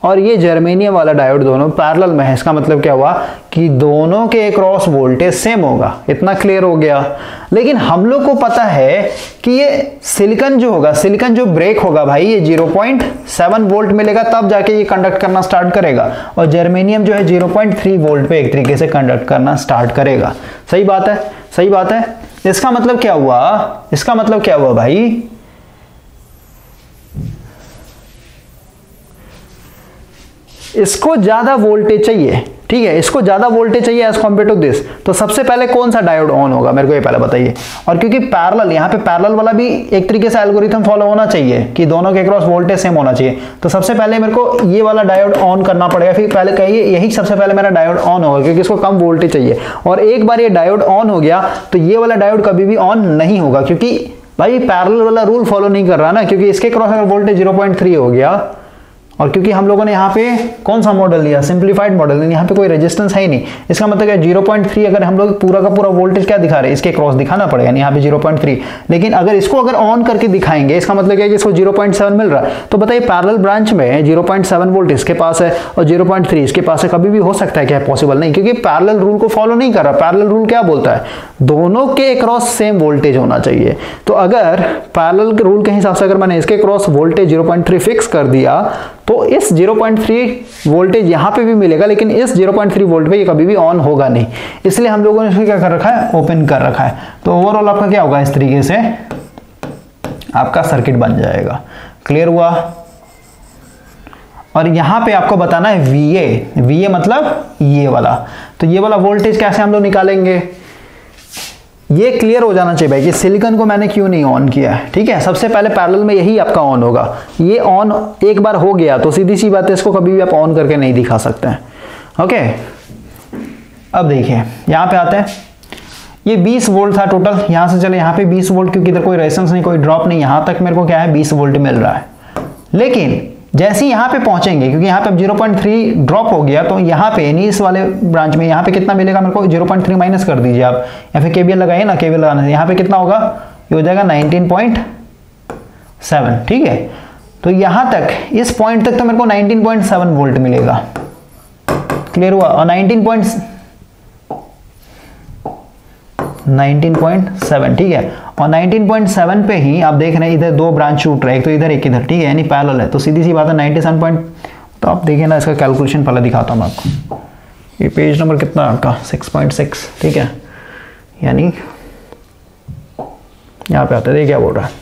और ये जर्मेनियम वाला डायोड दोनों पैरेलल में है। इसका मतलब क्या हुआ कि दोनों के क्रॉस वोल्टेज सेम होगा। इतना क्लियर हो गया। लेकिन हम लोग को पता है कि ये सिलिकॉन जो होगा, सिलिकॉन जो ब्रेक होगा भाई, ये 0.7 वोल्ट मिलेगा तब जाके ये कंडक्ट करना स्टार्ट करेगा, और जर्मेनियम जो है 0.3 वोल्ट पे एक तरीके से कंडक्ट करना स्टार्ट करेगा। सही बात है, सही बात है। इसका मतलब क्या हुआ, इसका मतलब क्या हुआ भाई, इसको ज्यादा वोल्टेज चाहिए, ठीक है, इसको ज्यादा वोल्टेज चाहिए एज कम्पेयर टू दिस। तो सबसे पहले कौन सा डायोड ऑन होगा, मेरे को ये पहले बताइए। और क्योंकि पैरेलल, यहाँ पे पैरेलल वाला भी एक तरीके से एल्गोरिथम फॉलो होना चाहिए कि दोनों के क्रॉस वोल्टेज सेम होना चाहिए। तो सबसे पहले मेरे को ये वाला डायोड ऑन करना पड़ेगा, फिर पहले कहिए यही सबसे पहले मेरा डायोड ऑन होगा क्योंकि इसको कम वोल्टेज चाहिए। और एक बार ये डायोड ऑन हो गया तो ये वाला डायोड कभी भी ऑन नहीं होगा, क्योंकि भाई पैरेलल वाला रूल फॉलो नहीं कर रहा ना, क्योंकि इसके क्रॉस अगर वोल्टेज 0.3 हो गया, और क्योंकि हम लोगों ने यहाँ पे कौन सा मॉडल लिया, सिंप्लीफाइड मॉडल, यहाँ पे कोई रेजिस्टेंस है ही नहीं। इसका मतलब है 0.3 अगर हम लोग पूरा का पूरा वोल्टेज क्या दिखा रहे हैं, इसके क्रॉस दिखाना पड़ेगा, यहाँ पे 0.3। लेकिन अगर इसको अगर ऑन करके दिखाएंगे, इसका मतलब क्या है कि इसको 0.7 मिल रहा है। तो बताइए पैरेलल ब्रांच में 0.7 वोल्ट इसके पास है और 0.3 इसके पास है, कभी भी हो सकता है क्या, पॉसिबल नहीं, क्योंकि पैरेलल रूल को फॉलो नहीं कर रहा। पैरेलल रूल क्या बोलता है, दोनों के क्रॉस सेम वोल्टेज होना चाहिए। तो अगर पैरेलल के रूल के हिसाब से अगर मैंने इसके क्रॉस वोल्टेज 0.3 फिक्स कर दिया तो इस 0.3 वोल्टेज यहां पे भी मिलेगा, लेकिन इस 0.3 वोल्ट पे ये कभी भी ऑन होगा नहीं। इसलिए हम लोगों ने इसको क्या कर रखा है, ओपन कर रखा है। तो ओवरऑल आपका क्या होगा, इस तरीके से आपका सर्किट बन जाएगा। क्लियर हुआ। और यहां पे आपको बताना है VA, VA मतलब ये वाला। तो ये वाला वोल्टेज कैसे हम लोग निकालेंगे, ये क्लियर हो जाना चाहिए भाई कि सिलिकॉन को मैंने क्यों नहीं ऑन किया है। ठीक है, सबसे पहले पैरेलल में यही आपका ऑन होगा। ये ऑन एक बार हो गया तो सीधी सी बात है, इसको कभी भी आप ऑन करके नहीं दिखा सकते हैं। ओके, अब देखिए यहां पे आते हैं। ये 20 वोल्ट था टोटल, यहां से चले यहाँ पे 20 वोल्ट, क्योंकि इधर कोई रेजिस्टेंस नहीं, कोई ड्रॉप नहीं, यहां तक मेरे को क्या है 20 वोल्ट मिल रहा है। लेकिन जैसे ही यहाँ पे पहुंचेंगे, क्योंकि यहाँ पे अब 0.3 ड्रॉप हो गया, तो यहाँ पे यानी इस वाले ब्रांच में यहाँ पे कितना मिलेगा मेरे को, 0.3 माइनस कर दीजिए आप, या फिर केवीएल लगाइए ना, केवीएल लगाने से यहाँ पे कितना होगा, ये हो जाएगा 19.7। ठीक है, तो यहाँ तक इस पॉइंट तक तो मेरे को 19.7 वोल्ट मिलेगा। क्लियर हुआ। और 19.7 ठीक है, और 19.7 पे ही आप देख रहे हैं इधर दो ब्रांच छूट रहे हैं, एक तो इधर एक इधर, ठीक है, यानी पैरेलल है। तो सीधी सी बात है 97 तो आप देखिए ना, इसका कैलकुलेशन पहले दिखाता हूं मैं आपको। ये पेज नंबर कितना है आपका, 6.6। ठीक है, यानी यहाँ पे आता है, ये क्या बोल रहा है,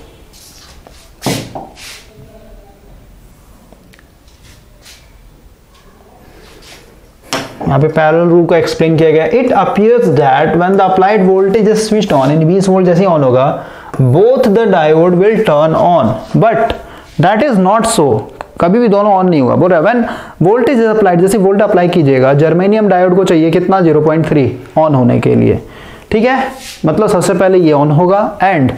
यहाँ पे पैरेलल रूल को एक्सप्लेन किया गया। It appears that when the applied voltage is switched on, in 20 volt जैसे ऑन होगा, both the diode will turn on, but that is not so, कभी भी दोनों ऑन नहीं हुआ। बोल रहा है व्हेन वोल्टेज इज अप्लाइड, जैसे वोल्ट अप्लाई कीजिएगा, जर्मेनियम डायोड को चाहिए कितना, 0.3 ऑन होने के लिए, ठीक है, मतलब सबसे पहले ये ऑन होगा and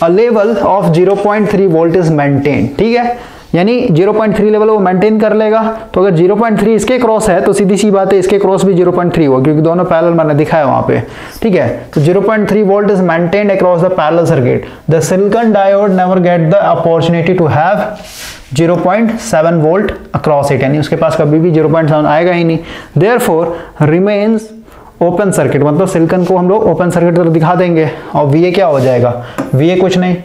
a level of 0.3 volt is maintain, ठीक है, यानी 0.3 लेवल वो मेंटेन कर लेगा। तो अगर 0.3 इसके क्रॉस है तो सीधी सी बात है इसके क्रॉस भी 0.3 होगा, क्योंकि दोनों पैरेलल मैंने दिखाया वहां पे, ठीक है। तो 0.3 volt is maintained across the parallel circuit, the silicon diode never get the opportunity to have 0.7 volt across it, यानी उसके पास कभी भी 0.7 आएगा ही नहीं। देयरफॉर रिमेन्स ओपन सर्किट, मतलब सिलिकॉन को हम लोग ओपन सर्किट तरह दिखा देंगे, और VA क्या हो जाएगा, VA कुछ नहीं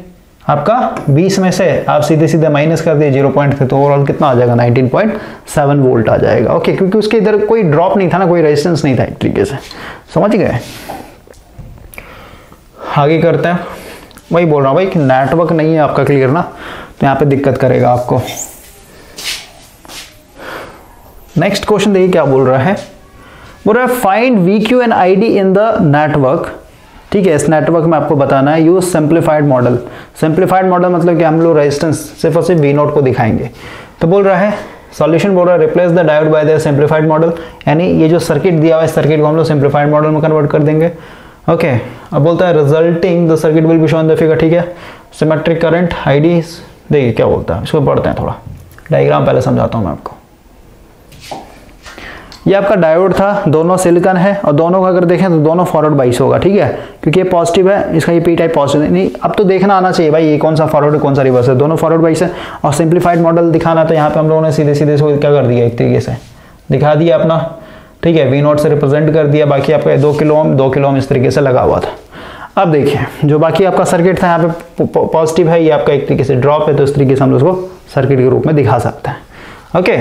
आपका 20 में से आप सीधे सीधे माइनस कर दिए 0.3, तो ओवरऑल कितना आ जाएगा, 19.7 वोल्ट आ जाएगा। ओके, क्योंकि उसके इधर कोई ड्रॉप नहीं था ना, कोई रेजिस्टेंस नहीं था, एक तरीके से समझ गए। आगे करते हैं, वही बोल रहा हूँ भाई कि नेटवर्क नहीं है आपका क्लियर ना, तो यहाँ पे दिक्कत करेगा आपको। नेक्स्ट क्वेश्चन देखिए क्या बोल रहा है, बोल रहा है find VQ and ID in the network, ठीक है। इस नेटवर्क में आपको बताना है use simplified model. Simplified model मतलब कि हम लोग रेजिस्टेंस सिर्फ और सिर्फ V0 को दिखाएंगे। तो बोल रहा है सॉल्यूशन, बोल रहा है replace the diode by the simplified model, यानी ये जो सर्किट दिया हुआ है इस सर्किट को हम लोग सिंप्लीफाइड मॉडल में कन्वर्ट कर देंगे। ओके, अब बोलता है resulting the circuit will be shown the figure, ठीक है। सिमेट्रिक करंट ID, देखिए क्या बोलता है, इसको पढ़ते हैं, थोड़ा डायग्राम पहले समझाता हूँ मैं आपको। ये आपका डायोड था, दोनों सिलिकॉन है, और दोनों का अगर देखें तो दोनों फॉरवर्ड बाइस होगा, ठीक है, क्योंकि ये पॉजिटिव है, इसका ये P टाइप पॉजिटिव नहीं। अब तो देखना आना चाहिए भाई ये कौन सा फॉरवर्ड है कौन सा रिवर्स है, दोनों फॉरवर्ड बाइस है। और सिंप्लीफाइड मॉडल दिखाना, तो यहाँ पे हम लोगों ने सीधे सीधे इसको क्या कर दिया, एक तरीके से दिखा दिया अपना, ठीक है, V0 से रिप्रेजेंट कर दिया, बाकी आपका 2 किलो ओम इस तरीके से लगा हुआ था। अब देखिए जो बाकी आपका सर्किट था, यहाँ पे पॉजिटिव है, ये आपका एक तरीके से ड्रॉप है, तो इस तरीके से हम उसको सर्किट के रूप में दिखा सकते हैं। ओके,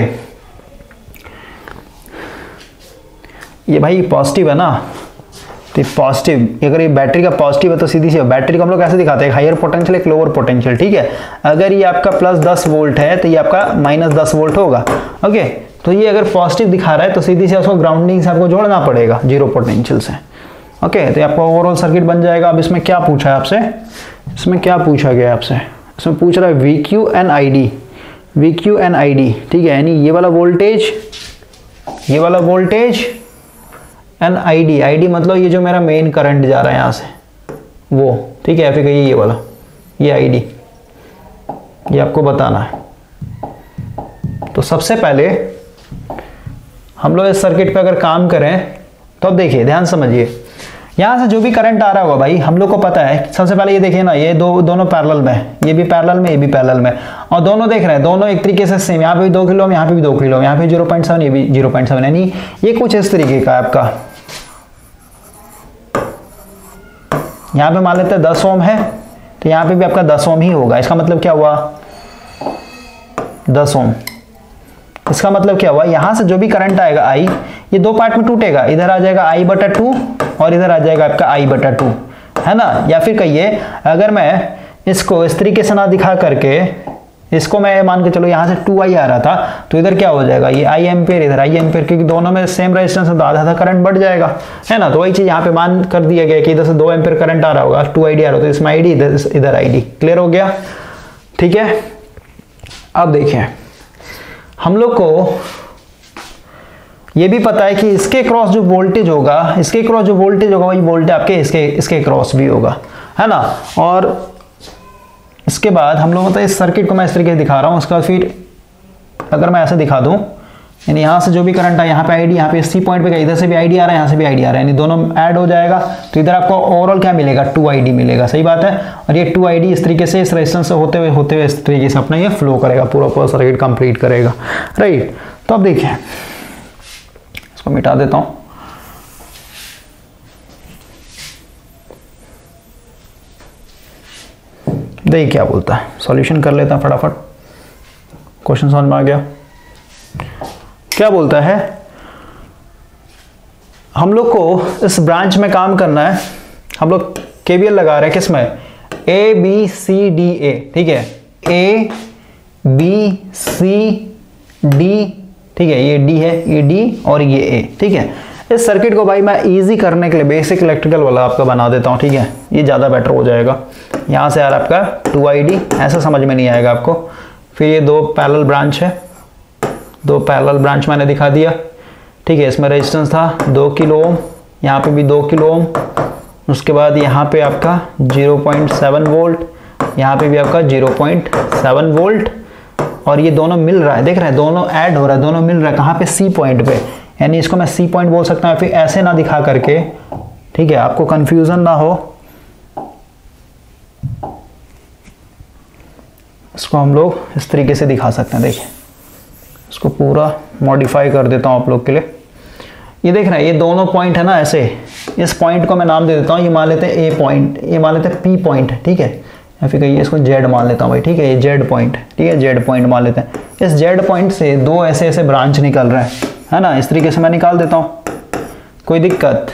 ये भाई पॉजिटिव है ना, तो पॉजिटिव, अगर ये बैटरी का पॉजिटिव है तो सीधी सी बैटरी को हम लोग कैसे दिखाते हैं, हायर पोटेंशियल एक लोअर पोटेंशियल, ठीक है। अगर ये आपका प्लस 10 वोल्ट है तो ये आपका माइनस 10 वोल्ट होगा। ओके, तो ये अगर पॉजिटिव दिखा रहा है तो सीधी से उसको ग्राउंडिंग से आपको जोड़ना पड़ेगा 0 पोटेंशियल से। ओके, तो आपका ओवरऑल सर्किट बन जाएगा। अब इसमें क्या पूछा है आपसे, इसमें क्या पूछा गया आपसे, इसमें पूछ रहा है VQ and ID, VQ and ID, ठीक है, यानी ये वाला वोल्टेज, ये वाला वोल्टेज एंड ID मतलब ये जो मेरा मेन करंट जा रहा है यहाँ से वो, ठीक है, फिर ये वाला, ये ID, ये आपको बताना है। तो सबसे पहले हम लोग इस सर्किट पे अगर काम करें तो अब देखिए ध्यान समझिए, यहाँ से जो भी करंट आ रहा होगा भाई हम लोग को पता है, सबसे पहले ये देखिए ना, ये दोनों पैरेलल में, ये भी पैरेलल में, ये भी पैरेलल में, और दोनों देख रहे हैं, दोनों एक तरीके से सेम, यहाँ पे भी 2 किलो, यहाँ पे भी 2 किलो, यहाँ पे 0.7, ये भी 0.7, यानी ये कुछ इस तरीके का है आपका। यहाँ पे मान लेते हैं 10 ओम है, तो यहाँ पे भी आपका 10 ओम ही होगा। इसका मतलब क्या हुआ, 10 ओम, इसका मतलब क्या हुआ, यहां से जो भी करंट आएगा I, ये 2 पार्ट में टूटेगा, इधर आ जाएगा I/2 और इधर आ जाएगा आपका I/2, है ना। या फिर कहिए अगर मैं इसको इस तरीके से ना दिखा करके, इसको मैं मान के चलो यहाँ से 2I आ रहा था, तो इधर क्या हो जाएगा, ये I एम्पेयर, इधर I एम्पेयर, क्योंकि दोनों में सेम रेजिस्टेंस है तो आधा आधा करंट बढ़ जाएगा, है ना। तो वही चीज यहाँ पे मान कर दिया गया कि इधर से 2 एम्पेयर करंट आ रहा होगा, 2ID आ रहा होगा, तो इसमें ID, इधर ID, क्लियर हो गया, ठीक है। अब देखिए हम लोग को ये भी पता है कि इसके क्रॉस जो वोल्टेज होगा, इसके क्रॉस जो वोल्टेज होगा वही वोल्टेज आपके इसके क्रॉस भी होगा, है ना। और इसके बाद हम लोग मतलब इस सर्किट को मैं इस तरीके से दिखा रहा हूँ, उसका फिर अगर मैं ऐसे दिखा दूँ, यानी यहाँ से जो भी करंट है, यहाँ पे ID, यहाँ पे इसी पॉइंट पे इधर से भी ID आ रहा है, यहाँ से भी ID आ रहा है, यानी दोनों ऐड हो जाएगा, तो इधर आपको ओवरऑल क्या मिलेगा, 2ID मिलेगा, सही बात है। और ये 2ID इस तरीके से इस रेजिस्टेंस से होते हुए इस तरीके से अपना ये फ्लो करेगा, पूरा सर्किट कंप्लीट करेगा, राइट। तो अब देखिए इसको मिटा देता हूँ, देखिए क्या बोलता है, सॉल्यूशन कर लेता है फटाफट, क्वेश्चन समझ में आ गया। क्या बोलता है, हम लोग को इस ब्रांच में काम करना है, हम लोग KVL लगा रहे हैं किसमें, A B C D A, ठीक है, ए बी सी डी, ठीक है, ये डी है, ये डी और ये ए, ठीक है। इस सर्किट को भाई मैं इजी करने के लिए बेसिक इलेक्ट्रिकल वाला आपका बना देता हूँ, ठीक है, ये ज़्यादा बेटर हो जाएगा। यहाँ से यार आपका 2ID, ऐसा समझ में नहीं आएगा आपको। फिर ये दो पैरेलल ब्रांच है, दो पैरेलल ब्रांच मैंने दिखा दिया, ठीक है। इसमें रेजिस्टेंस था 2 किलो ओम, यहाँ पे भी 2 किलो ओम, उसके बाद यहाँ पे आपका 0.7 वोल्ट, यहाँ पे भी आपका 0.7 वोल्ट, और ये दोनों मिल रहा है, देख रहे हैं, दोनों ऐड हो रहा है, दोनों मिल रहा है कहाँ पे, सी पॉइंट पे, यानी इसको मैं सी पॉइंट बोल सकता हूँ। फिर ऐसे ना दिखा करके, ठीक है, आपको कंफ्यूजन ना हो, इसको हम लोग इस तरीके से दिखा सकते हैं। देखिए, इसको पूरा मॉडिफाई कर देता हूँ आप लोग के लिए। ये देख रहे हैं, ये दोनों पॉइंट है ना, ऐसे इस पॉइंट को मैं नाम दे देता हूँ, ये मान लेते हैं ए पॉइंट, ये मान लेते हैं पी पॉइंट, ठीक है, या फिर कहिए इसको जेड मान लेता हूँ भाई, ठीक है, ये जेड पॉइंट, ठीक है, जेड पॉइंट मान लेते हैं। इस जेड पॉइंट से दो ऐसे ऐसे ब्रांच निकल रहे हैं, है ना, इस तरीके से मैं निकाल देता हूँ, कोई दिक्कत।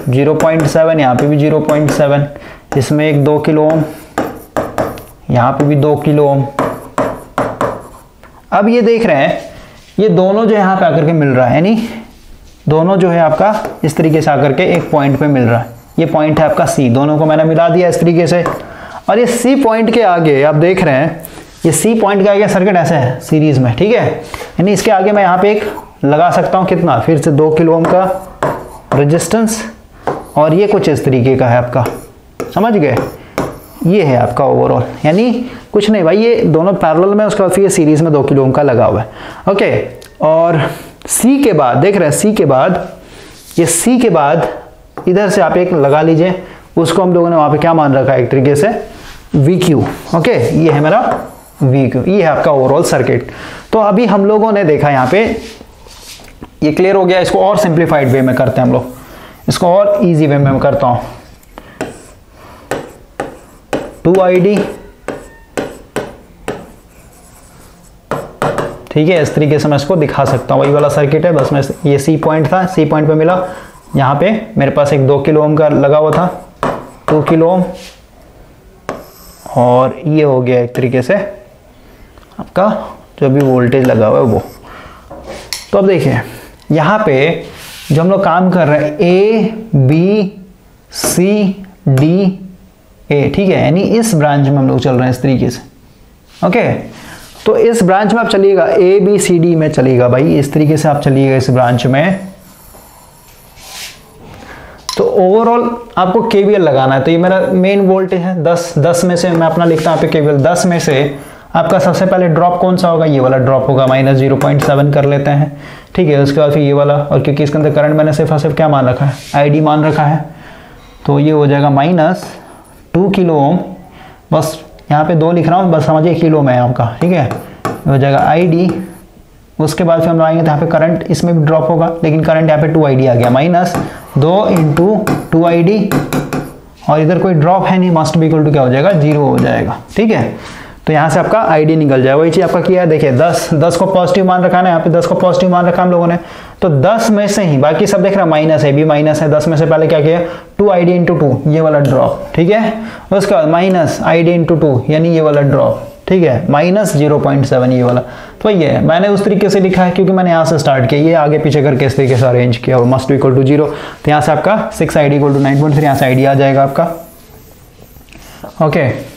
0.7, यहाँ पे भी 0.7, इसमें एक 2 किलो ओम, यहाँ पे भी 2 किलो ओम। अब ये देख रहे हैं, ये दोनों जो यहाँ पे आकर के मिल रहा है, यानी दोनों जो है आपका इस तरीके से आकर के एक पॉइंट पे मिल रहा है। ये पॉइंट है आपका सी, दोनों को मैंने मिला दिया इस तरीके से। और ये सी पॉइंट के आगे आप देख रहे हैं, ये सी पॉइंट के आगे सर्किट ऐसे है सीरीज में, ठीक है, यानी इसके आगे मैं यहाँ पे एक लगा सकता हूँ, कितना, फिर से 2 किलो ओम का रेजिस्टेंस, और ये कुछ इस तरीके का है आपका, समझ गए, ये है आपका ओवरऑल, यानी कुछ नहीं भाई, ये दोनों पैरेलल में, उसके बाद फिर ये सीरीज में 2 किलो ओम का लगा हुआ है, ओके। और सी के बाद देख रहे हैं, सी के बाद, ये सी के बाद इधर से आप एक लगा लीजिए, उसको हम लोगों ने वहां पे क्या मान रखा है, एक तरीके से VQ, ओके, ये है मेरा VQ, ये है आपका ओवरऑल सर्किट। तो अभी हम लोगों ने देखा यहाँ पे, ये क्लियर हो गया। इसको और सिंप्लीफाइड वे में करते हैं हम लोग, इसको और इजी वे में मैं करता हूँ। 2ID, ठीक है, इस तरीके से मैं इसको दिखा सकता हूँ, वही वाला सर्किट है, बस मैं ये सी पॉइंट था, सी पॉइंट पे मिला, यहाँ पे मेरे पास एक 2 किलो ओम का लगा हुआ था, 2 किलो ओम, और ये हो गया एक तरीके से आपका जो भी वोल्टेज लगा हुआ है वो। तो अब देखिए यहाँ पे जो हम लोग काम कर रहे हैं, ABCDA, ठीक है, यानी इस ब्रांच में हम लोग चल रहे हैं इस तरीके से, ओके। तो इस ब्रांच में आप चलिएगा, ABCD में चलिएगा भाई, इस तरीके से आप चलिएगा इस ब्रांच में। तो ओवरऑल आपको KVL लगाना है। तो ये मेरा मेन वोल्टेज है 10 में से मैं अपना लिखता हूँ पे KVL 10 में से आपका सबसे पहले ड्रॉप कौन सा होगा, ये वाला ड्रॉप होगा, -0.7 कर लेते हैं, ठीक है। उसके बाद फिर ये वाला, और क्योंकि इसके अंदर करंट मैंने सिर्फ और सिर्फ क्या मान रखा है, ID मान रखा है, तो ये हो जाएगा -2 किलो ओम, बस यहाँ पे 2 लिख रहा हूँ, बस समझिए किलो में है आपका, ठीक है, हो जाएगा ID। उसके बाद फिर हम आएंगे तो यहाँ पे करंट इसमें भी ड्रॉप होगा, लेकिन करंट यहाँ पे 2ID आ गया, -2 × 2ID, और इधर कोई ड्रॉप है नहीं, मस्ट बी इक्वल टू क्या हो जाएगा, 0 हो जाएगा, ठीक है। तो यहाँ से आपका ID निकल जाएगा। वही चीज़ आपका किया है, देखिए 10 को पॉजिटिव मान रखा है ना, यहाँ पे 10 को पॉजिटिव मान रखा हम लोगों ने, तो 10 में से ही, बाकी सब देख रहा है माइनस है, भी माइनस है, 10 में से पहले क्या किया, 2ID × 2, ये वाला ड्रॉप, ठीक है। उसके बाद -ID × 2, यानी ये वाला ड्रॉप, ठीक है, -0.7 ये वाला। तो ये है, मैंने उस तरीके से लिखा है क्योंकि मैंने यहाँ से स्टार्ट किया, ये आगे पीछे करके इस तरीके से अरेंज किया, और मस्ट बी इक्वल टू 0। तो यहाँ से आपका 6ID = 9.3, यहाँ से ID आ जाएगा आपका, ओके,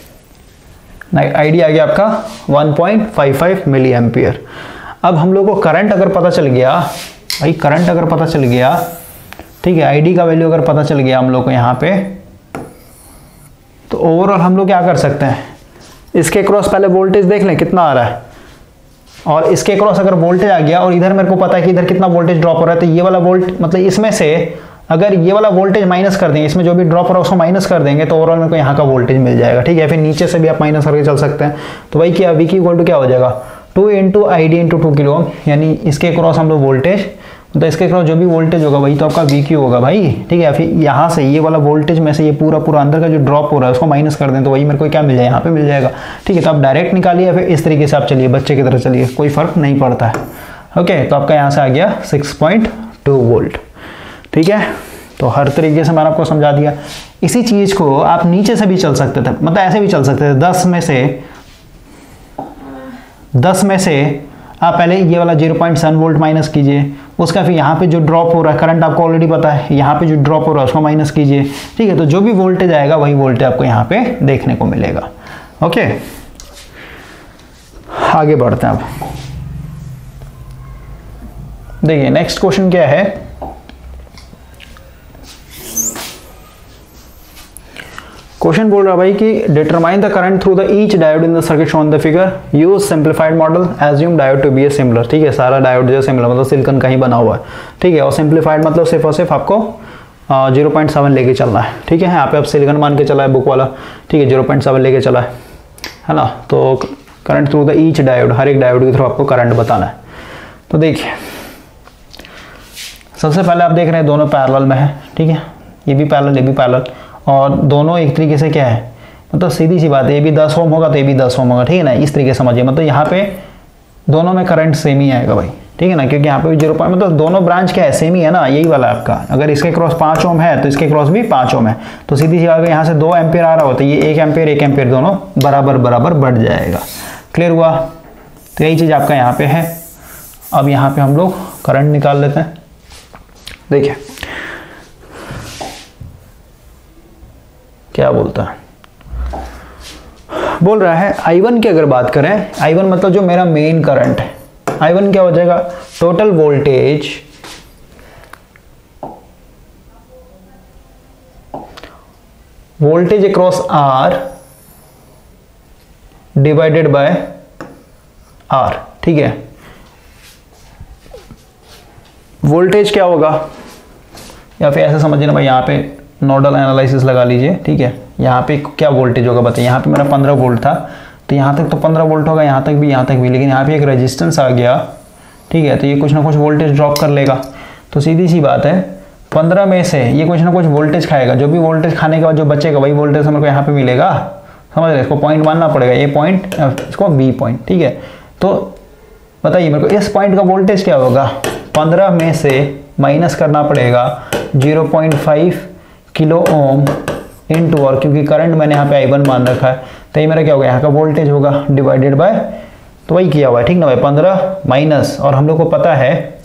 ID आ गया आपका 1.55 मिली एम्पियर। अब हम लोग को करंट अगर पता चल गया भाई, करंट अगर पता चल गया, ठीक है, ID का वैल्यू अगर पता चल गया हम लोग को यहाँ पे, तो ओवरऑल हम लोग क्या कर सकते हैं, इसके क्रॉस पहले वोल्टेज देख लें कितना आ रहा है, और इसके क्रॉस अगर वोल्टेज आ गया, और इधर मेरे को पता है कि इधर कितना वोल्टेज ड्रॉप हो रहा है, तो ये वाला वोल्ट, मतलब इसमें से अगर ये वाला वोल्टेज माइनस कर देंगे, इसमें जो भी ड्रॉप हो रहा है उसको माइनस कर देंगे, तो ओवरऑल मेरे को यहाँ का वोल्टेज मिल जाएगा, ठीक है। फिर नीचे से भी आप माइनस करके चल सकते हैं। तो वही क्या, VQ = क्या हो जाएगा, 2 × ID × 2 किलो ओम, यानी इसके क्रॉस हम लोग वोल्टेज, तो इसके क्रॉस जो भी वोल्टेज होगा वही तो आपका VQ होगा भाई, ठीक है। फिर यहाँ से ये वाला वोल्टेज में से ये पूरा अंदर का जो ड्रॉप हो रहा है उसको माइनस कर दें, तो वही मेरे को क्या मिल जाए, यहाँ पे मिल जाएगा, ठीक है। तो आप डायरेक्ट निकालिए, फिर इस तरीके से आप चलिए, बच्चे की तरह चलिए, कोई फर्क नहीं पड़ता है, ओके। तो आपका यहाँ से आ गया 6.2 वोल्ट, ठीक है। तो हर तरीके से मैंने आपको समझा दिया। इसी चीज़ को आप नीचे से भी चल सकते थे, मतलब ऐसे भी चल सकते थे। 10 में से आप पहले ये वाला 0.7 वोल्ट माइनस कीजिए, उसका फिर यहाँ पे जो ड्रॉप हो रहा है करंट आपको ऑलरेडी पता है, यहाँ पे जो ड्रॉप हो रहा है उसको माइनस कीजिए, ठीक है। तो जो भी वोल्टेज आएगा वही वोल्टेज आपको यहाँ पे देखने को मिलेगा। ओके, आगे बढ़ते हैं। अब देखिए नेक्स्ट क्वेश्चन क्या है। क्वेश्चन बोल रहा है भाई कि determine the current through the each diode in the circuit shown the figure, use simplified model, assume diode to be a similar. ठीक है, सारा डायोड जो है सिमिलर मतलब सिलिकॉन का ही बना हुआ है, ठीक है। और सिंप्लीफाइड मतलब सिर्फ और सिर्फ आपको 0.7 लेके चलना है, ठीक है। यहाँ पे आप सिलिकॉन मान के चला है बुक वाला, ठीक है, 0.7 लेके चला है ना। तो current through the each diode, हर एक डायोड के थ्रू आपको करंट बताना है। तो देखिए सबसे पहले आप देख रहे हैं दोनों पैरेलल में है, ठीक है, ये भी पैरेलल, ये भी पैरेलल, और दोनों एक तरीके से क्या है, मतलब सीधी सी बात है, ये भी 10 ओम होगा तो ये भी 10 ओम होगा, ठीक है ना। इस तरीके से समझिए, मतलब यहाँ पे दोनों में करंट सेम ही आएगा भाई, ठीक है ना, क्योंकि यहाँ पे भी 0. मतलब दोनों ब्रांच क्या है, सेम ही है ना, यही वाला आपका। अगर इसके क्रॉस 5 ओम है तो इसके क्रॉस भी 5 ओम है, तो सीधी सी बात है, यहाँ से 2 एम्पियर आ रहा होता है, ये 1 एम्पियर दोनों बराबर बराबर बढ़ जाएगा। क्लियर हुआ? तो यही चीज़ आपका यहाँ पे है। अब यहाँ पे हम लोग करंट निकाल लेते हैं। देखिए क्या बोलता है, बोल रहा है I1 की अगर बात करें, I1 मतलब जो मेरा मेन करंट है, I1 क्या हो जाएगा, total voltage across R divided by R, ठीक है। वोल्टेज क्या होगा, या फिर ऐसे समझिए ना भाई, यहाँ पे नोडल एनालिसिस लगा लीजिए, ठीक है। यहाँ पे क्या वोल्टेज होगा बताइए, यहाँ पे मेरा 15 वोल्ट था, तो यहाँ तक तो 15 वोल्ट होगा, यहाँ तक भी, लेकिन यहाँ पे एक रेजिस्टेंस आ गया, ठीक है, तो ये कुछ ना कुछ वोल्टेज ड्रॉप कर लेगा। तो सीधी सी बात है, 15 में से ये कुछ ना कुछ वोल्टेज खाएगा, जो भी वोल्टेज खाने के बाद जो बचेगा वही वोल्टेज मेरे को यहाँ पे मिलेगा। समझ रहे, इसको पॉइंट मानना पड़ेगा, ये पॉइंट, इसको बी पॉइंट, ठीक है। तो बताइए मेरे को इस पॉइंट का वोल्टेज क्या होगा, 15 में से माइनस करना पड़ेगा 0.5 किलो ओम इनटू, और क्योंकि करंट मैंने यहाँ पे I1 मान रखा है, तो ये मेरा क्या होगा, यहाँ का वोल्टेज होगा डिवाइडेड बाय, तो वही किया हुआ है, ठीक ना भाई, 15 माइनस, और हम लोग को पता है,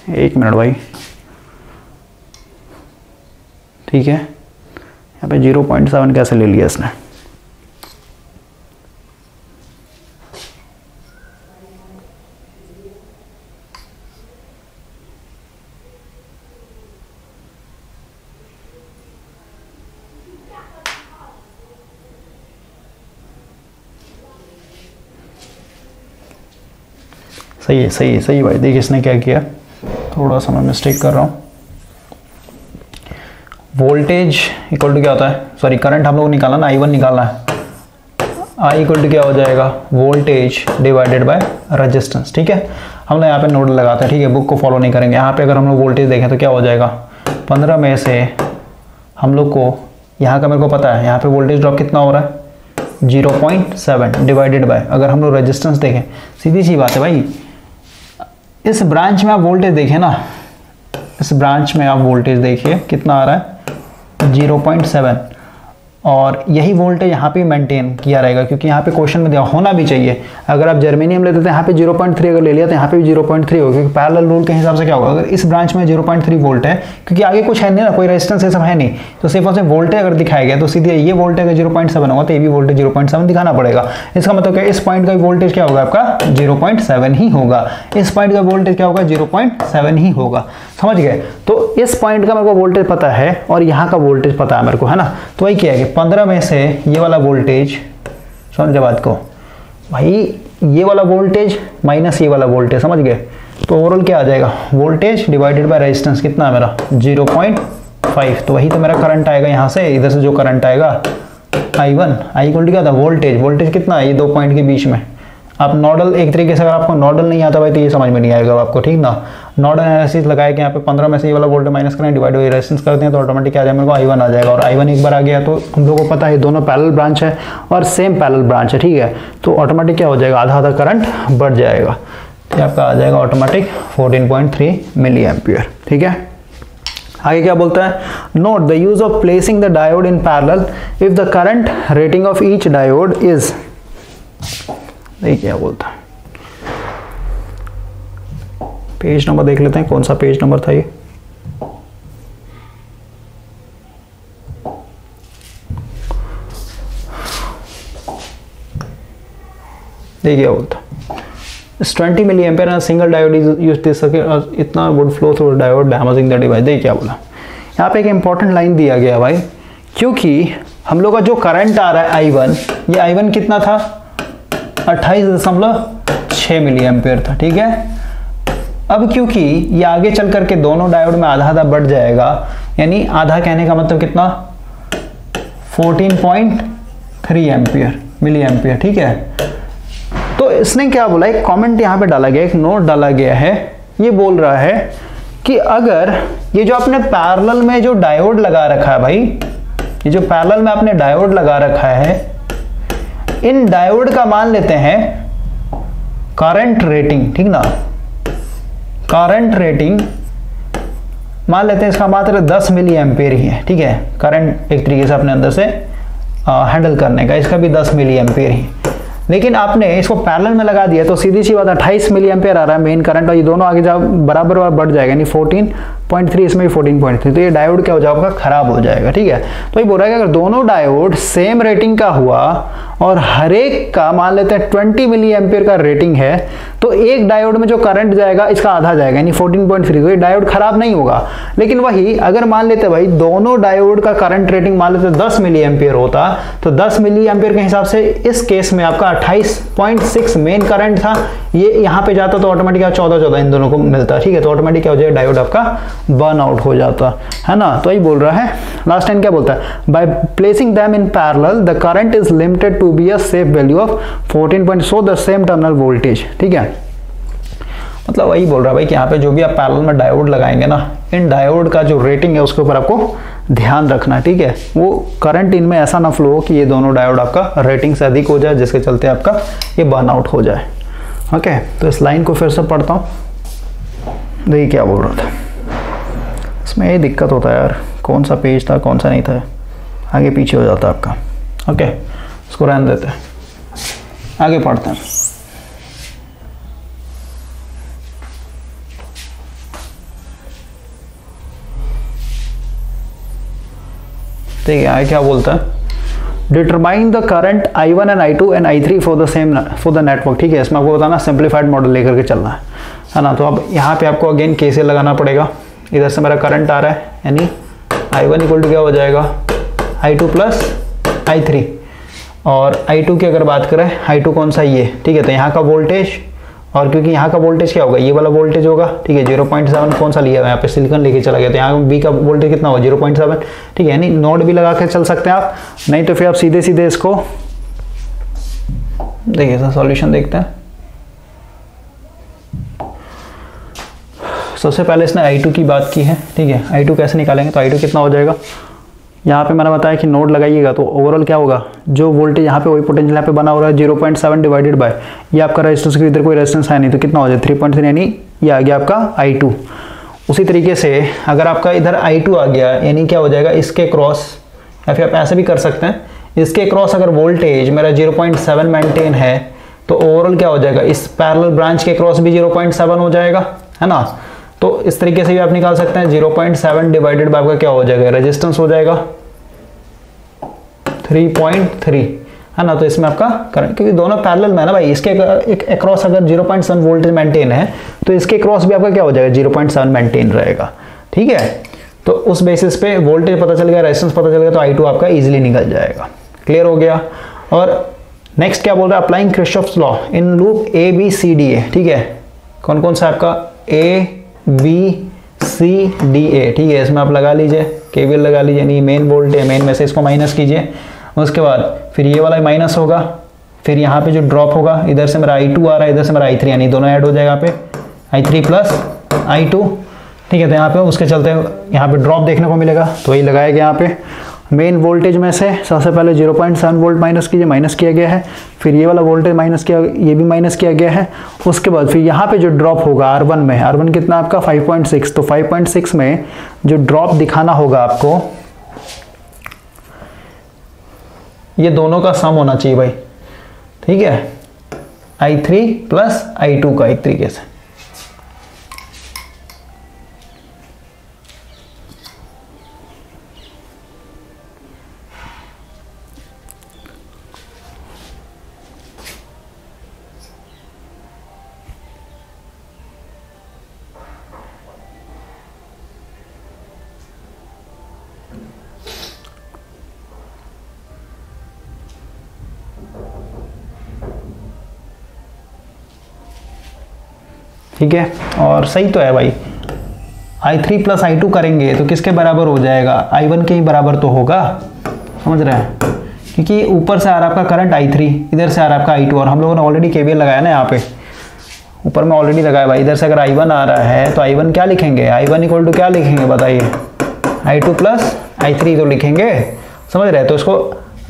एक मिनट भाई, ठीक है, यहाँ पे 0.7 कैसे ले लिया इसने, सही भाई। देखिए इसने क्या किया, थोड़ा सा मैं मिस्टेक कर रहा हूँ। वोल्टेज इक्वल टू क्या होता है, सॉरी करंट हम लोग निकालना ना, I1 निकालना है, I इक्वल टू क्या हो जाएगा, वोल्टेज डिवाइडेड बाय रेजिस्टेंस, ठीक है। हम लोग यहाँ पे नोड लगाते हैं, ठीक है, बुक को फॉलो नहीं करेंगे। यहाँ पे अगर हम लोग वोल्टेज देखें तो क्या हो जाएगा, 15 में से हम लोग को यहाँ का मेरे को पता है, यहाँ पे वोल्टेज ड्रॉप कितना हो रहा है, 0.7 डिवाइडेड बाय, अगर हम लोग रेजिस्टेंस देखें, सीधी सी बात है भाई, इस ब्रांच में आप वोल्टेज देखें ना, इस ब्रांच में आप वोल्टेज देखिए कितना आ रहा है, 0.7, और यही वोल्टेज यहाँ पे मेंटेन किया रहेगा, क्योंकि यहाँ पे क्वेश्चन में दिया होना भी चाहिए। अगर आप जर्मेनियम लेते थे यहाँ पे 0.3 अगर ले लिया तो यहाँ पे भी 0.3 होगा, क्योंकि पैरेलल रूल के हिसाब से क्या होगा, अगर इस ब्रांच में 0.3 वोल्ट है, क्योंकि आगे कुछ है नहीं ना, कोई रेजिस्टेंस ये सब है नहीं, तो सिर्फ और सिर्फ वोल्टेज अगर दिखाया गया तो सीधे ये वोल्टेज अगर 0.7 होगा तो ये भी वोल्टेज 0.7 दिखाना पड़ेगा। इसका मतलब क्या, इस पॉइंट का वोल्टेज क्या होगा आपका, 0.7 ही होगा, इस पॉइंट का वोल्टेज क्या होगा, 0.7 ही होगा। समझ गए? तो इस पॉइंट का मेरे को वोल्टेज पता है और यहाँ का वोल्टेज पता है मेरे को, है ना। तो वही क्या है कि 15 में से ये वाला वोल्टेज, समझ बात को भाई, ये वाला वोल्टेज माइनस ये वाला वोल्टेज, समझ गए। तो ओवरऑल क्या आ जाएगा, वोल्टेज डिवाइडेड बाय रेजिस्टेंस कितना है मेरा, 0.5, तो वही तो मेरा करंट आएगा यहाँ से, इधर से जो करंट आएगा I1, I इक्वल टू क्या था, वोल्टेज कितना है, ये 2 पॉइंट के बीच में। आप नोडल एक तरीके से, अगर आपको नोडल नहीं आता भाई तो ये समझ में नहीं आएगा आपको, ठीक ना। नोडल एनालिसिस लगाए कि यहाँ पे 15 में से ये वाला वोल्टेज माइनस करें, डिवाइड बाय रेजिस्टेंस करते हैं, तो ऑटोमेटिक आ जाएगा मेरे को I1 आ जाएगा, और I1 एक बार आ गया तो हम लोगों को पता है दोनों पैरेलल ब्रांच है और सेम पैरेलल ब्रांच है, ठीक है। तो ऑटोमेटिक क्या हो जाएगा, आधा आधा करंट बढ़ जाएगा, तो आपका आ जाएगा ऑटोमेटिक 14.3 मिली एम्पियर, ठीक है। आगे क्या बोलता है, note the use of placing the diode in parallel if the current rating of each diode is, देखिए क्या बोलता है, पेज नंबर देख लेते हैं, कौन सा पेज नंबर था ये, देखिए क्या बोलता है, 20 milliampere single diode use this circuit, इतना would flow through diode damaging the device. देखिए क्या बोला, यहाँ पे एक इंपॉर्टेंट लाइन दिया गया भाई, क्योंकि हम लोग का जो करंट आ रहा है I1, ये I1 कितना था, 28.6 मिली एम्पेयर था, ठीक है। अब क्योंकि ये आगे चल करके दोनों डायोड में आधा आधा बढ़ जाएगा, यानी आधा कहने का मतलब कितना, 14.3 एम्पियर मिली एम्पियर, ठीक है। तो इसने क्या बोला, एक कमेंट यहाँ पे डाला गया, एक नोट डाला गया है, ये बोल रहा है कि अगर ये जो आपने पैरेलल में जो डायोड लगा रखा है भाई, ये जो पैरेलल में आपने डायोड लगा रखा है, इन डायोड का मान लेते हैं करंट रेटिंग, ठीक ना, करंट रेटिंग मान लेते हैं इसका मात्र 10 मिली एम्पेयर ही है, ठीक है। करंट एक तरीके से अपने अंदर से हैंडल करने का, इसका भी 10 मिली एम्पेयर ही, लेकिन आपने इसको पैरेलल में लगा दिया तो सीधी सी बात 28 मिली एम्पेयर आ रहा है मेन करंट, और ये दोनों आगे जब बराबर बढ़ जाएगा, यानी 14.3, इसमें भी 14.3, तो ये डायोड क्या हो जाएगा, आपका खराब हो जाएगा, ठीक है। तो ये बोल रहा है कि अगर दोनों डायोड सेम रेटिंग का हुआ और हर एक का मान लेते हैं 20 मिली एम्पेयर का रेटिंग है, तो एक डायोड में जो करंट जाएगा इसका आधा जाएगा, यानी 14.3, तो ये डायोड खराब नहीं होगा। लेकिन वही अगर मान लेते भाई दोनों डायोड का करंट रेटिंग मान लेते 10 मिली एम्पेयर होता, तो 10 मिली एम्पेयर के हिसाब से इस केस में आपका 28.6 मेन करंट था, ये यहाँ पे जाता तो ऑटोमेटिक 14 इन दोनों को मिलता, ठीक है। तो ऑटोमेटिक क्या हो जाएगा, डायोड आपका बर्न आउट हो जाता है ना। तो ये बोल रहा है लास्ट टाइम क्या बोलता है, by placing them in parallel the current is limited to be a safe value of 14. So the same terminal voltage, ठीक है। मतलब वही बोल रहा है भाई कि यहाँ पे जो भी आप पैरेलल में डायोड लगाएंगे ना, इन डायोड का जो रेटिंग है उसके ऊपर आपको ध्यान रखना, ठीक है। वो करंट इनमें ऐसा ना फ्लो हो कि ये दोनों डायोड आपका रेटिंग से अधिक हो जाए, जिसके चलते आपका ये बर्न आउट हो जाए। ओके, तो इस लाइन को फिर से पढ़ता हूँ, देखिए क्या बोल रहा था, इसमें ये दिक्कत होता है यार, कौन सा पेज था कौन सा नहीं था, आगे पीछे हो जाता है आपका। ओके, इसको रहने देते हैं, आगे पढ़ते हैं। ठीक है, आगे क्या बोलता है, determine the current I1 and I2 and I3 for the network, ठीक है। इसमें आपको बताना सिंप्लीफाइड मॉडल लेकर के चलना है ना। तो अब यहाँ पे आपको अगेन KCL लगाना पड़ेगा, इधर से मेरा करंट आ रहा है, यानी I1 इक्वल टू क्या हो जाएगा, I2 प्लस I3, और I2 की अगर बात करें, I2 कौन सा ये, ठीक है। तो यहाँ का वोल्टेज, और क्योंकि यहाँ का वोल्टेज क्या होगा, ये वाला वोल्टेज होगा, ठीक है। 0.7 कौन सा लिया है, यहाँ पे सिलिकॉन लेके चला गया, तो यहाँ B का वोल्टेज कितना होगा, 0.7, ठीक है। यानी नोड भी लगा के चल सकते हैं आप, नहीं तो फिर आप सीधे सीधे इसको देखिए, सॉल्यूशन देखते हैं। सबसे पहले इसने I2 की बात की है, ठीक है। I2 कैसे निकालेंगे, तो I2 कितना हो जाएगा, यहाँ पे मैंने बताया कि नोड लगाइएगा तो ओवरऑल क्या होगा, जो वोल्टेज यहाँ पे वही पोटेंशियल यहाँ पे बना हो रहा है 0.7 डिवाइडेड बाय ये आपका रेजिस्टेंस, की इधर कोई रेजिस्टेंस है नहीं, तो कितना हो जाए 3.3, यानी ये आ गया आपका I2। उसी तरीके से अगर आपका इधर I2 आ गया, यानी क्या हो जाएगा, इसके क्रॉस, या फिर आप ऐसे भी कर सकते हैं, इसके क्रॉस अगर वोल्टेज मेरा 0.7 मेंटेन है, तो ओवरऑल क्या हो जाएगा, इस पैरेलल ब्रांच के क्रॉस भी 0.7 हो जाएगा, है ना। तो इस तरीके से भी आप निकाल सकते हैं, 0.7 डिवाइडेड बाय आपका क्या हो जाएगा, रेजिस्टेंस हो जाएगा 3.3, है ना। तो इसमें आपका करंट, क्योंकि दोनों पैरेलल में है ना भाई, इसके एक अक्रॉस अगर 0.7 वोल्टेज मेंटेन है, तो इसके क्रॉस भी आपका क्या हो जाएगा, 0.7 मेंटेन रहेगा, ठीक है। तो उस बेसिस पे वोल्टेज पता चल गया, रेजिस्टेंस पता चल गया, तो I2 आपका इजीली निकल जाएगा। क्लियर हो गया। और नेक्स्ट क्या बोल रहा है, applying Kirchhoff's law in loop ABCDA, ठीक है। कौन कौन सा आपका ABCDA, ठीक है। इसमें आप लगा लीजिए, KVL लगा लीजिए, नहीं मेन वोल्टेज, मेन में से इसको माइनस कीजिए, उसके बाद फिर ये वाला माइनस होगा, फिर यहाँ पे जो ड्रॉप होगा, इधर से मेरा I2 आ रहा है, इधर से मेरा I3, यानी दोनों ऐड हो जाएगा यहाँ पे, I3 प्लस I2, ठीक है। तो यहाँ पे उसके चलते यहाँ पे ड्रॉप देखने को मिलेगा, तो वही लगाया गया यहाँ पे। मेन वोल्टेज में से सबसे पहले 0.7 वोल्ट माइनस कीजिए, माइनस किया गया है। फिर ये वाला वोल्टेज माइनस किया, ये भी माइनस किया गया है। उसके बाद फिर यहाँ पे जो ड्रॉप होगा R1 में, R1 कितना आपका 5.6, तो 5.6 में जो ड्रॉप दिखाना होगा आपको, ये दोनों का सम होना चाहिए भाई, ठीक है, I3 प्लस I2 का एक तरीके से। ठीक है, और सही तो है भाई। I3 प्लस I2 करेंगे तो किसके बराबर हो जाएगा, I1 के ही बराबर तो होगा, समझ रहे हैं, क्योंकि ऊपर से आ रहा आपका करंट I3, इधर से आ रहा आपका I2, और हम लोगों ने ऑलरेडी KVL लगाया ना, यहाँ पे ऊपर में ऑलरेडी लगाया भाई। इधर से अगर I1 आ रहा है तो I1 क्या लिखेंगे, I1 इक्वल टू क्या लिखेंगे बताइए, I2 प्लस I3 तो लिखेंगे, समझ रहे हैं। तो इसको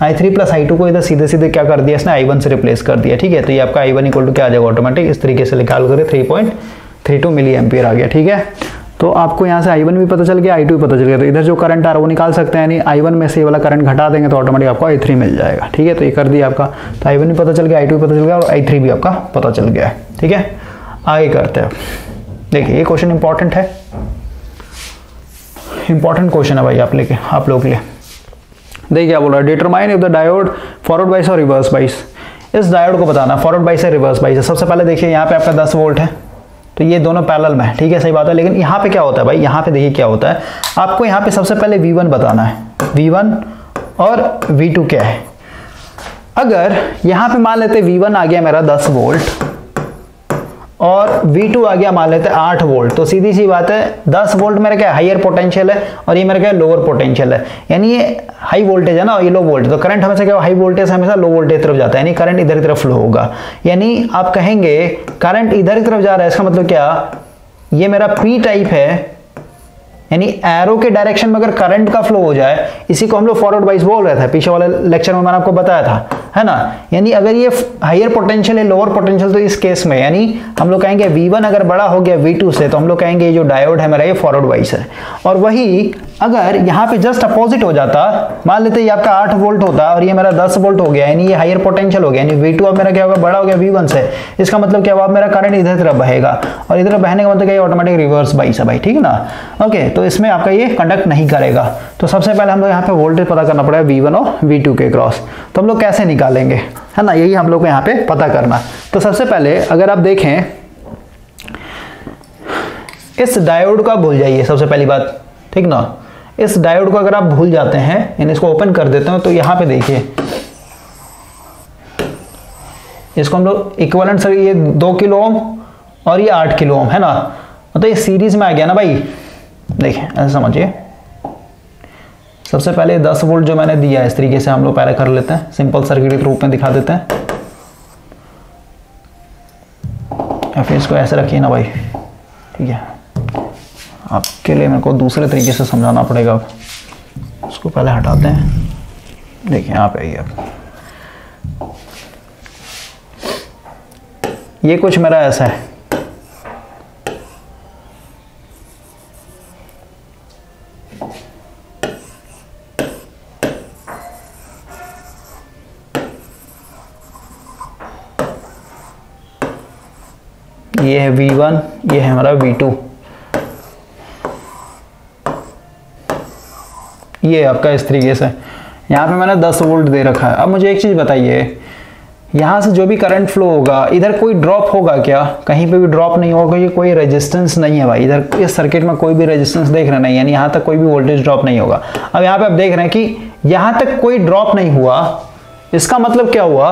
I3 प्लस I2 को इधर सीधे सीधे क्या कर दिया इसने, I1 से रिप्लेस कर दिया, ठीक है। तो ये आपका I1 इक्वल टू क्या आ जाएगा ऑटोमेटिक, इस तरीके से निकाल कर 3.32 मिली एम्पियर आ गया, ठीक है। तो आपको यहाँ से I1 भी पता चल गया, I2 भी पता चल गया, तो इधर जो करंट आ रहा है वो निकाल सकते हैं, यानी I1 में से ये वाला करंट घटा देंगे तो ऑटोमेटिक आपको I3 मिल जाएगा, ठीक है। तो ये कर दिया आपका, तो I1 भी पता चल गया, I2 भी पता चल गया, और I3 भी आपका पता चल गया है, ठीक है। आगे करते हैं, देखिए ये क्वेश्चन इंपॉर्टेंट है, इंपॉर्टेंट क्वेश्चन है भाई आप लोग के लिए। देखिए क्या बोल रहा है, determine if the diode forward बाइस और रिवर्स बाइस। इस डायोड को बताना फॉरवर्ड बाइस है रिवर्स बाइस है। सबसे पहले देखिए यहाँ पे आपका 10 वोल्ट है, तो ये दोनों पैरेलल में है, ठीक है, सही बात है। लेकिन यहाँ पे क्या होता है भाई, यहाँ पे देखिए क्या होता है, आपको यहाँ पे सबसे पहले V1 बताना है, V1 और V2 क्या है। अगर यहाँ पे मान लेते V1 आ गया मेरा 10 वोल्ट और V2 आ गया मान लेते हैं 8 वोल्ट, तो सीधी सी बात है 10 वोल्ट मेरा क्या हायर पोटेंशियल है और ये मेरा क्या लोअर पोटेंशियल है, यानी ये हाई वोल्टेज है ना, ये लो वोल्टेज। तो करंट हमेशा क्या हाई वोल्टेज हमेशा लो वोल्टेज तरफ जाता है, यानी करंट इधर की तरफ फ्लो होगा। यानी आप कहेंगे करंट इधर की तरफ जा रहा है, इसका मतलब क्या, ये मेरा P टाइप है, यानी एरो के डायरेक्शन में अगर करंट का फ्लो हो जाए, इसी को हम लोग फॉरवर्ड बाइस बोल रहे थे, पीछे वाले लेक्चर में मैंने आपको बताया था, है ना। यानी अगर ये हायर पोटेंशियल है लोअर पोटेंशियल, तो इस केस में यानी हम लोग कहेंगे V1 अगर बड़ा हो गया V2 से, तो हम लोग कहेंगे ये जो डायोड है मेरा ये फॉरवर्ड बाइस है। और वही अगर यहाँ पे जस्ट अपोजिट हो जाता, मान लेते ये आपका 8 वोल्ट होता और ये मेरा 10 वोल्ट हो गया, यानी ये हायर पोटेंशियल हो गया, यानी V2 अब मेरा क्या होगा, बड़ा हो गया V1 से, इसका मतलब क्या हुआ, अब मेरा करंट इधर तरफ बहेगा, और इधर बहने का मतलब क्या, ऑटोमेटिक रिवर्स बाइस है भाई, ठीक है ना। ओके, तो इसमें आपका ये कंडक्ट नहीं करेगा। तो सबसे पहले हम लोग यहाँ पे वोल्टेज पता करना पड़ेगा V1 और V2 के क्रॉस। तो हम लोग कैसे निकालेंगे, है ना, यही हम लोग को यहाँ पे पता करना। तो सबसे पहले अगर आप देखें, इस डायोड को भूल जाइए सबसे पहली बात, ठीक ना। इस डायोड को अगर आप भूल जाते हैं, यानी इसको ओपन कर देते हैं, तो यहाँ पे देखिए इसको हम लोग इक्विवेलेंट से, ये 2 किलो ओम और ये 8 किलो ओम है ना, तो ये सीरीज में आ गया ना भाई। देखिए ऐसे समझिए, सबसे पहले 10 वोल्ट जो मैंने दिया है, इस तरीके से हम लोग पहले कर लेते हैं, सिंपल सर्किट के रूप में दिखा देते हैं, या फिर इसको ऐसे रखिए ना भाई, ठीक है। आपके लिए मेरे को दूसरे तरीके से समझाना पड़ेगा। उसको पहले हटाते हैं, देखिए यहाँ पे आइए आप, ये कुछ मेरा ऐसा है, ये है V1, ये है हमारा V2, ये आपका इस तरीके से। यहाँ पे मैंने 10 वोल्ट दे रखा है। अब मुझे एक चीज़ बताइए, यहाँ से जो भी करंट फ्लो होगा, इधर कोई ड्रॉप होगा क्या, कहीं पे भी ड्रॉप नहीं होगा, ये कोई रेजिस्टेंस नहीं है भाई, इधर इस सर्किट में कोई भी रेजिस्टेंस देख रहे नहीं, यानी यहाँ तक कोई भी वोल्टेज ड्रॉप नहीं होगा। अब यहाँ पे आप देख रहे हैं कि यहाँ तक कोई ड्रॉप नहीं हुआ, इसका मतलब क्या हुआ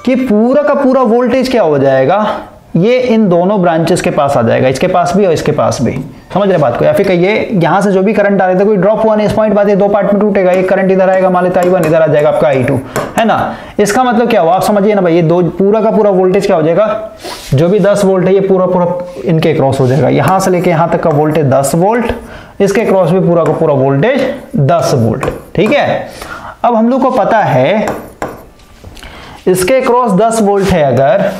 कि पूरा का पूरा वोल्टेज क्या हो जाएगा, ये इन दोनों ब्रांचेस के पास आ जाएगा, इसके पास भी और इसके पास भी, समझ रहे बात को। या फिर कहिए यहाँ से जो भी करंट आ रहे थे, कोई ड्रॉप हुआ नहीं, इस पॉइंट बात है, 2 पार्ट में टूटेगा, एक करंट इधर आएगा, मान लेते I1, इधर आ जाएगा आपका I2, है ना। इसका मतलब क्या हुआ आप समझिए ना भाई, ये दो पूरा का पूरा वोल्टेज क्या हो जाएगा, जो भी 10 वोल्ट है ये पूरा पूरा इनके क्रॉस हो जाएगा, यहाँ से लेके यहाँ तक का वोल्टेज 10 वोल्ट, इसके क्रॉस भी पूरा का पूरा वोल्टेज 10 वोल्ट। ठीक है। अब हम लोग को पता है इसके क्रॉस 10 वोल्ट है अगर,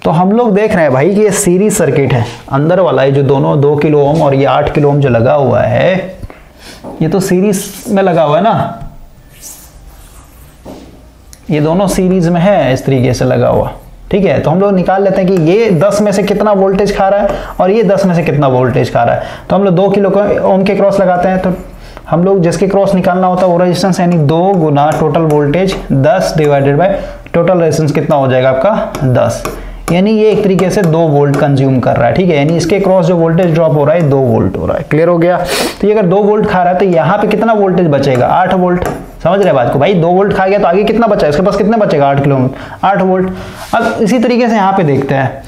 तो हम लोग देख रहे हैं भाई कि ये सीरीज सर्किट है, अंदर वाला है जो दोनों 2 किलो ओम और ये 8 किलो ओम जो लगा हुआ है, ये तो सीरीज में लगा हुआ है ना, ये दोनों सीरीज में है, इस तरीके से लगा हुआ, ठीक है। तो हम लोग निकाल लेते हैं कि ये 10 में से कितना वोल्टेज खा रहा है और ये 10 में से कितना वोल्टेज खा रहा है। तो हम लोग 2 किलो ओम के क्रॉस लगाते हैं, तो हम लोग जिसके क्रॉस निकालना होता है वो रेजिस्टेंस, यानी 2 गुना total voltage 10 divided by total resistance कितना हो जाएगा आपका 10, यानी ये एक तरीके से 2 वोल्ट कंज्यूम कर रहा है, ठीक है। यानी इसके क्रॉस जो वोल्टेज ड्रॉप हो रहा है 2 वोल्ट हो रहा है। क्लियर हो गया। तो ये अगर 2 वोल्ट खा रहा है तो यहाँ पे कितना वोल्टेज बचेगा 8 वोल्ट। समझ रहे बात को भाई, 2 वोल्ट खा गया तो आगे कितना बचा, इसके पास कितना बचेगा 8 किलो 8 वोल्ट। अब इसी तरीके से यहाँ पे देखते हैं,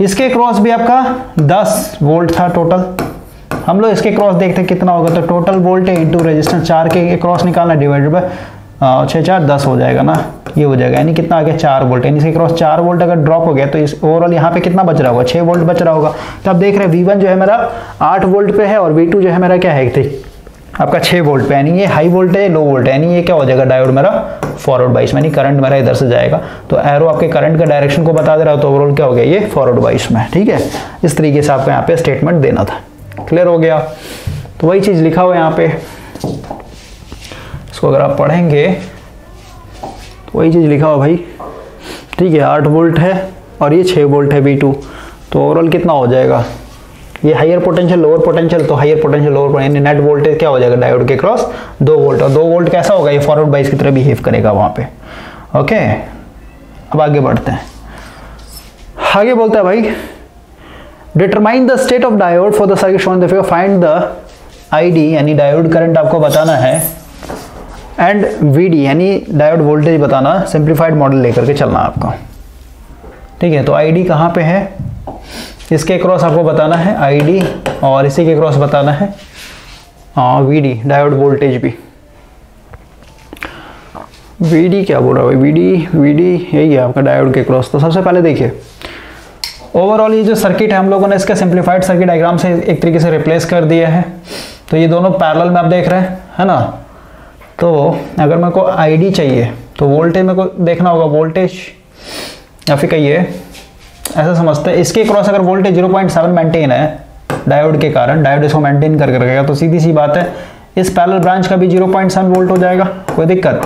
इसके क्रॉस भी आपका 10 वोल्ट था टोटल, हम लोग इसके क्रॉस देखते हैं कितना होगा, तो टोटल वोल्टेज इंटू रेजिस्टेंस 4 के क्रॉस निकालना डिवाइडेड बाय 6 4 10 हो जाएगा ना, ये हो जाएगा, यानी कितना आ गया 4 वोल्ट। यानी इसके क्रॉस 4 वोल्ट अगर ड्रॉप हो गया तो इस ओवरऑल यहाँ पे कितना बच रहा होगा 6 वोल्ट बच रहा होगा। तो आप देख रहे हैं V1 जो है मेरा 8 वोल्ट पे है और V2 जो है मेरा क्या है आपका 6 वोल्ट पे, यानी ये हाई वोल्ट है लो वोल्ट है, यानी ये क्या हो जाएगा डायोड मेरा फॉरवर्ड बाइस में, यानी करंट मेरा इधर से जाएगा। तो एरो आपके करंट का डायरेक्शन को बता दे रहा हो, तो ओवरऑल क्या हो गया ये फॉरवर्ड बाइस में, ठीक है। इस तरीके से आपको यहाँ पे स्टेटमेंट देना था। क्लियर हो गया। तो वही चीज लिखा हुआ है यहाँ पे, इसको अगर आप पढ़ेंगे तो वही चीज लिखा हुआ भाई, ठीक है। 8 वोल्ट है और ये 6 वोल्ट है V2, तो ओवरऑल कितना हो जाएगा, ये हायर पोटेंशियल लोअर पोटेंशियल, तो higher potential lower potential, net voltage क्या हो जाएगा डायोड के क्रॉस 2 वोल्ट, और 2 वोल्ट कैसा होगा ये फॉरवर्ड बाइस की तरह बिहेव करेगा वहां पे। ओके, अब आगे बढ़ते हैं। आगे बोलता है भाई, determine the state of diode for the circuit shown in the figure, find the ID यानी डायोड करंट आपको बताना है, एंड VD यानी डायोड वोल्टेज बताना, सिंप्लीफाइड मॉडल लेकर के चलना आपको, ठीक है। तो ID कहाँ पे है, इसके क्रॉस आपको बताना है ID और इसी के क्रॉस बताना है VD डायोड वोल्टेज भी। VD क्या बोल रहा है भाई, VD यही है आपका डायोड के क्रॉस। तो सबसे पहले देखिए ओवरऑल ये जो सर्किट है हम लोगों ने इसका सिंप्लीफाइड सर्किट डायग्राम से एक तरीके से रिप्लेस कर दिया है। तो ये दोनों पैरेलल में आप देख रहे हैं, है ना। तो अगर मेरे को ID चाहिए तो वोल्टेज मेरे को देखना होगा, वोल्टेज या फिर कहिए ऐसा समझते हैं, इसके क्रॉस अगर वोल्टेज 0.7 मेंटेन है डायोड के कारण, डायोड इसको मेंटेन करके रखेगा, तो सीधी सी बात है इस पैरेलल ब्रांच का भी 0.7 वोल्ट हो जाएगा, कोई दिक्कत।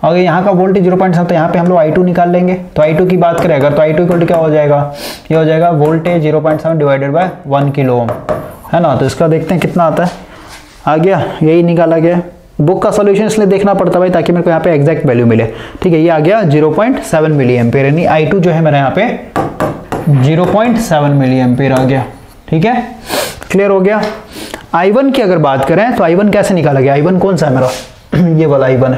अगर यहाँ का वोल्टेज 0.7 तो यहाँ पे हम लोग I2 निकाल लेंगे। तो I2 की बात करें अगर, तो I2 इक्वल टू क्या हो जाएगा, ये हो जाएगा voltage 0.7 divided by 1 kilo ohm, है ना। तो इसका देखते हैं कितना आता है, आ गया, यही निकाला गया। बुक का सॉल्यूशन इसलिए देखना पड़ता है भाई ताकि मेरे को यहाँ पे एग्जैक्ट वैल्यू मिले, ठीक है। ये आ गया 0.7 मिली एम्पेयर, यानी I2 जो है मेरा यहाँ पे 0.7 मिली एम्पेयर आ गया, ठीक है। क्लियर हो गया। I1 की अगर बात करें तो I1 कैसे निकाला गया, I1 कौन सा है मेरा ये वाला I1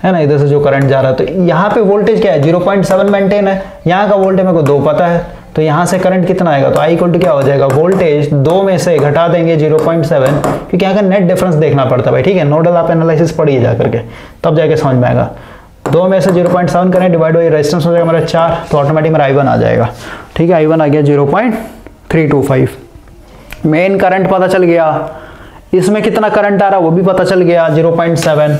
है ना, इधर से जो करंट जा रहा है। तो यहाँ पे वोल्टेज क्या है 0.7 मेंटेन है, यहाँ का वोल्टेज मेरे को 2 पता है, तो यहाँ से करंट कितना आएगा, तो I इक्वल टू क्या हो जाएगा, वोल्टेज 2 में से घटा देंगे 0.7, क्योंकि यहाँ का नेट डिफरेंस देखना पड़ता है भाई, ठीक है। नोडल आप एनालिसिस पढ़िए जा करके, तब जाके समझ में आएगा। 2 में से 0.7 करें डिवाइड बाई रेजिस्टेंस हो जाएगा मेरा 4, तो ऑटोमेटिक मेरा I1 आ जाएगा, ठीक है। I1 आ गया 0.325। मेन करंट पता चल गया, इसमें कितना करंट आ रहा है वो भी पता चल गया 0.7।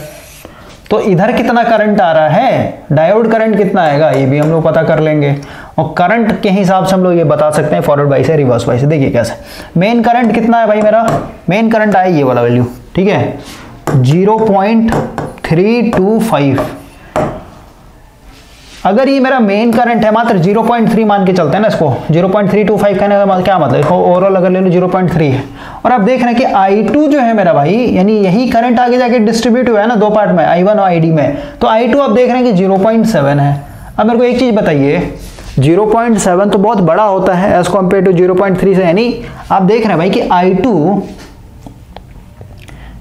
तो इधर कितना करंट आ रहा है, डायोड करंट कितना आएगा ये भी हम लोग पता कर लेंगे, और करंट के हिसाब से हम लोग ये बता सकते हैं फॉरवर्ड बाइस से रिवर्स बाइस से। देखिए कैसे, मेन करंट कितना है भाई मेरा, मेन करंट आया ये वाला वैल्यू, ठीक है 0.325। अगर ये मेरा मेन करंट है मात्र 0.3 मान के चलते हैं ना इसको, 0.325 कहने का क्या मतलब, इसको ओवरऑल अगर ले लो 0.3 है, और आप देख रहे हैं कि I2 जो है मेरा भाई, यानी यही करंट आगे जाके डिस्ट्रीब्यूट हुआ है ना 2 पार्ट में, I1 और ID में, तो I2 आप देख रहे हैं कि 0.7 है। अब मेरे को एक चीज बताइए, 0.7 तो बहुत बड़ा होता है एज कम्पेयर टू 0.3 से, यानी आप देख रहे हैं भाई कि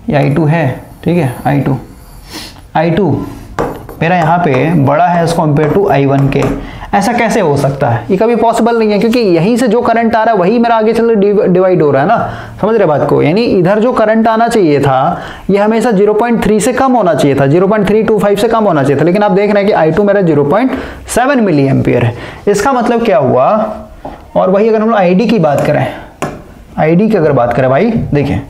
I2 है, ठीक है, I2 मेरा यहाँ पे बड़ा है एज कम्पेयर टू I1 के। ऐसा कैसे हो सकता है, ये कभी पॉसिबल नहीं है, क्योंकि यहीं से जो करंट आ रहा है वही मेरा आगे चल डिवाइड हो रहा है ना, समझ रहे बात को। यानी इधर जो करंट आना चाहिए था ये हमेशा 0.3 से कम होना चाहिए था, 0.325 से कम होना चाहिए था, लेकिन आप देख रहे हैं कि I2 मेरा 0.7 मिली एम्पियर है। इसका मतलब क्या हुआ, और वही अगर हम लोग ID की बात करें, ID की अगर बात करें भाई, देखिए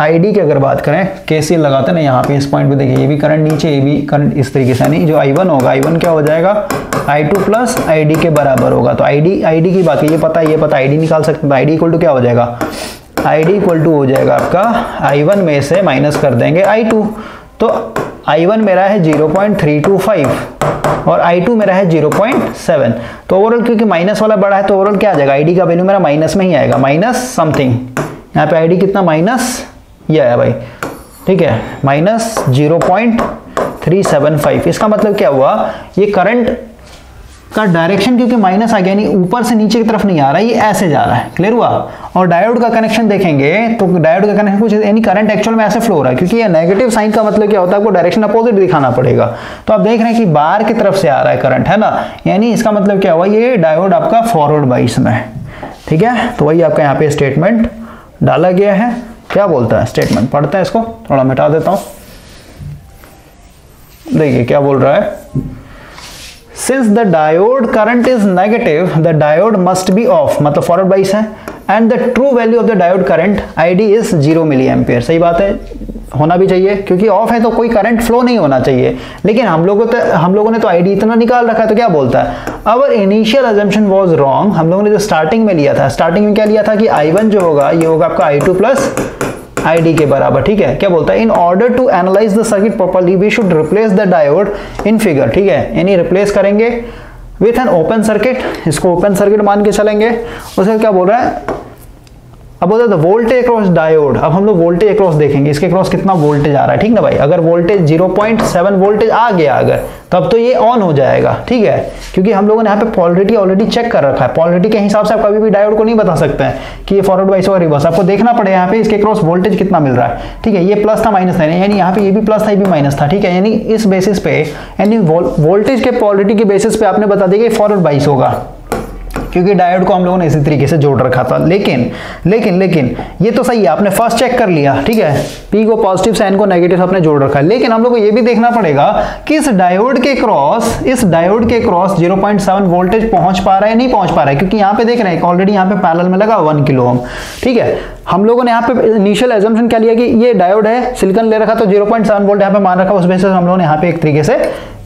आईडी की अगर बात करें, केसीएल लगाते हैं ना यहाँ पे इस पॉइंट पे, देखिए ये भी करंट नीचे, ये भी करंट इस तरीके से, यानी जो I1 होगा, I1 क्या हो जाएगा, I2 प्लस आईडी के बराबर होगा। तो आईडी की बात है, ये पता आईडी निकाल सकते हैं। आईडी इक्वल टू क्या हो जाएगा, आईडी इक्वल टू हो जाएगा आपका I1 में से माइनस कर देंगे I2। तो I1 मेरा है 0.325 और I2 मेरा है 0.7। तो ओवरऑल क्योंकि माइनस वाला बड़ा है तो ओवरऑल क्या आ जाएगा, आईडी का वैल्यू मेरा माइनस में ही आएगा, माइनस समथिंग। यहाँ पे आईडी कितना, माइनस ये आया भाई, ठीक है, माइनस 0.375। इसका मतलब क्या हुआ, ये करंट का डायरेक्शन क्योंकि माइनस आ गया, यानी ऊपर से नीचे की तरफ नहीं आ रहा है, ये ऐसे जा रहा है। क्लियर हुआ। और डायोड का कनेक्शन देखेंगे तो डायोड का कनेक्शन कुछ, यानी करंट एक्चुअल में ऐसे फ्लो हो रहा है, क्योंकि ये नेगेटिव साइन का मतलब क्या होता है, आपको डायरेक्शन अपोजिट दिखाना पड़ेगा। तो आप देख रहे हैं कि बाहर की तरफ से आ रहा है करंट, है ना, यानी इसका मतलब क्या हुआ, ये डायोड आपका फॉरवर्ड बाइस में है। ठीक है, तो वही आपका यहाँ पे स्टेटमेंट डाला गया है। क्या बोलता है स्टेटमेंट, पढ़ते हैं इसको, थोड़ा मिटा देता हूं। देखिए क्या बोल रहा है, Since the diode current is negative, the diode must be off, मतलब फॉरवर्ड बाइस है, and the true value of the diode current ID is 0 milli ampere. सही बात है, होना भी चाहिए, क्योंकि ऑफ है तो कोई करंट फ्लो नहीं होना चाहिए। लेकिन हम लोगों ने तो आईडी इतना निकाल रखा है, तो क्या बोलता है, अवर इनिशियल अजम्पशन वाज रॉन्ग। हम लोगों ने जो स्टार्टिंग में लिया था, स्टार्टिंग में क्या लिया था कि I1 जो होगा ये होगा आपका I2 प्लस आईडी के बराबर। ठीक है, क्या बोलता है, in order to analyse the circuit properly we should replace the diode in figure. ठीक है, यानी रिप्लेस करेंगे विथ एन ओपन सर्किट, इसको ओपन सर्किट मान के चलेंगे। उसके क्या बोल रहा है, अब बोलते हैं वोल्टेज अक्रॉस डायोड। अब हम लोग वोल्टेज अक्रॉस देखेंगे, इसके अक्रॉस कितना वोल्टेज आ रहा है। ठीक ना भाई, अगर वोल्टेज 0.7 वोल्टेज आ गया अगर, तब तो ये ऑन हो जाएगा। ठीक है, क्योंकि हम लोगों ने यहाँ पे पोलरिटी ऑलरेडी चेक कर रखा है। पोलरिटी के हिसाब से आप कभी भी डायोड को नहीं बता सकते हैं कि ये फॉरवर्ड बाइस और रिवर्स, आपको देखना पड़ेगा यहाँ पे इसके क्रॉस वोल्टेज कितना मिल रहा है। ठीक है, ये प्लस था माइनस था, यानी यहाँ पे ये भी प्लस था ये भी माइनस था। ठीक है, यानी इस बेसिस पे, यानी वोल्टेज के पोलरिटी के बेसिस पे आपने बता दिया कि फॉरवर्ड बाइस होगा, क्योंकि डायोड को हम लोगों ने इसी तरीके से जोड़ रखा था। लेकिन ये तो सही है, आपने फर्स्ट चेक कर लिया। ठीक है, P को पॉजिटिव से N को नेगेटिव से आपने जोड़ रखा है। लेकिन हम लोग को ये भी देखना पड़ेगा कि इस डायोड के क्रॉस 0.7 वोल्टेज पहुंच पा रहा है नहीं पहुंच पा रहा है, क्योंकि यहाँ पे देख रहे हैं ऑलरेडी यहाँ पे पैरेलल में लगा 1 किलो ओम। ठीक है, हम लोगों ने यहाँ पे इनिशियल एजम्पशन क्या लिया कि ये डायोड है, सिलिकॉन ले रखा तो 0.7 वोल्ट यहाँ पे मान रखा, उस बेसिस हम लोगों ने यहाँ पे एक तरीके से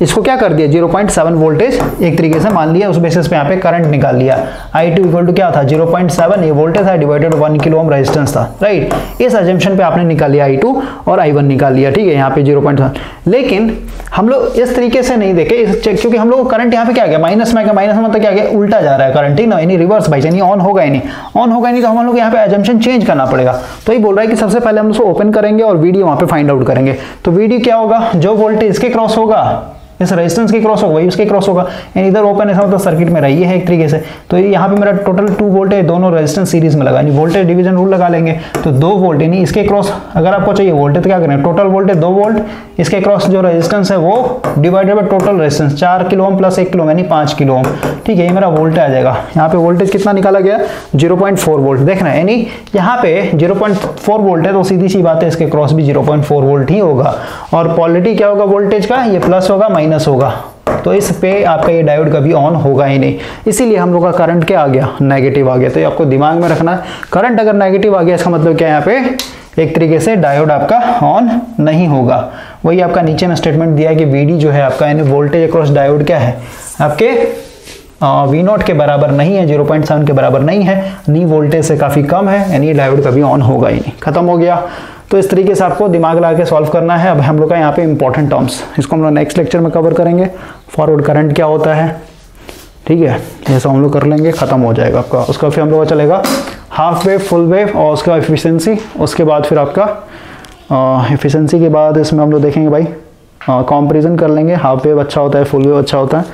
इसको क्या कर दिया, 0.7 वोल्टेज एक तरीके से मान लिया, उस बेसिस पे यहाँ पे करंट निकाल लिया। I2 इक्वल टू क्या था, 0.7 ये वोल्टेज था डिवाइडेड 1 किलो ओम रेजिस्टेंस था। राइट, इस अजम्पशन पे आपने निकाल लिया I2 और I1 निकाल लिया। ठीक है, यहाँ पे 0.7। लेकिन हम लोग इस तरीके से नहीं देखे, क्योंकि हम लोग करंट यहाँ पे क्या गया, माइनस में गया, माइनस में मतलब क्या गया, उल्टा जा रहा है करंट। ठीक ना, यानी रिवर्स बाइस, यानी ऑन होगा ही नहीं, ऑन होगा नहीं, तो हम लोग यहाँ पे अजम्पशन चेंज करना पड़ेगा। तो ये बोल रहा है कि सबसे पहले हम उसको ओपन करेंगे और वीडियो वहां पे फाइंड आउट करेंगे। तो वीडियो क्या होगा, जो वोल्टेज इसके क्रॉस होगा, इस रेजिस्टेंस के क्रॉस होगा वही उसके क्रॉस होगा, यानी इधर ओपन है मतलब सर्किट में रही है एक तरीके से। तो यहाँ पे मेरा टोटल 2 वोल्ट है, दोनों रेजिस्टेंस सीरीज में लगा, यानी वोल्टेज डिवीजन रूल लगा लेंगे। तो 2 वोल्ट, यानी इसके क्रॉस अगर आपको चाहिए वोल्टेज तो क्या करें, टोटल वोल्टेज 2 वोल्ट, इसके क्रॉस जो रेजिस्टेंस है वो divided by total resistance 4 kilo ohm plus 1 kilo ohm यानी 5 किलो ओम। ठीक है, ये मेरा वोल्टेज आ जाएगा। यहाँ पे वोल्टेज कितना निकाला गया, 0.4 वोल्ट। देख रहे हैं, यानी यहाँ पे 0.4 वोल्ट है, तो सीधी सी बात है इसके क्रॉस भी 0.4 वोल्ट ही होगा। और पोलरिटी क्या होगा वोल्टेज का, ये प्लस होगा माइनस होगा, तो इस पे आपका ये डायोड कभी ऑन होगा ही नहीं। इसीलिए हम लोग का करंट क्या आ गया, नेगेटिव आ गया। तो ये आपको दिमाग में रखना है, करंट अगर नेगेटिव आ गया इसका मतलब क्या है, यहाँ पे एक तरीके से डायोड आपका ऑन नहीं होगा। वही आपका नीचे में स्टेटमेंट दिया है कि VD जो है आपका, यानी वोल्टेज अक्रॉस डायोड क्या है आपके V0 के बराबर नहीं है, 0.7 के बराबर नहीं है, नी वोल्टेज से काफी कम है, यानी डायोड कभी ऑन होगा ही नहीं। खत्म हो गया। तो इस तरीके से आपको दिमाग लगा के सॉल्व करना है। अब हम लोग का यहाँ पे इंपॉर्टेंट टर्म्स, इसको हम लोग नेक्स्ट लेक्चर में कवर करेंगे। फॉरवर्ड करंट क्या होता है, ठीक है, ये सब हम लोग कर लेंगे, खत्म हो जाएगा आपका। उसका फिर हम लोग का चलेगा हाफ वेव, फुल वेव और उसका एफिशिएंसी। उसके बाद फिर आपका एफिशिएंसी के बाद इसमें हम लोग देखेंगे भाई कंपैरिजन कर लेंगे, हाफ वेव अच्छा होता है, फुल वेव अच्छा होता है।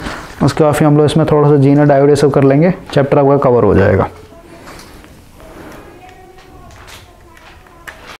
उसके बाद फिर हम लोग इसमें थोड़ा सा जीना डायोड ये सब कर लेंगे, चैप्टर आपका कवर हो जाएगा।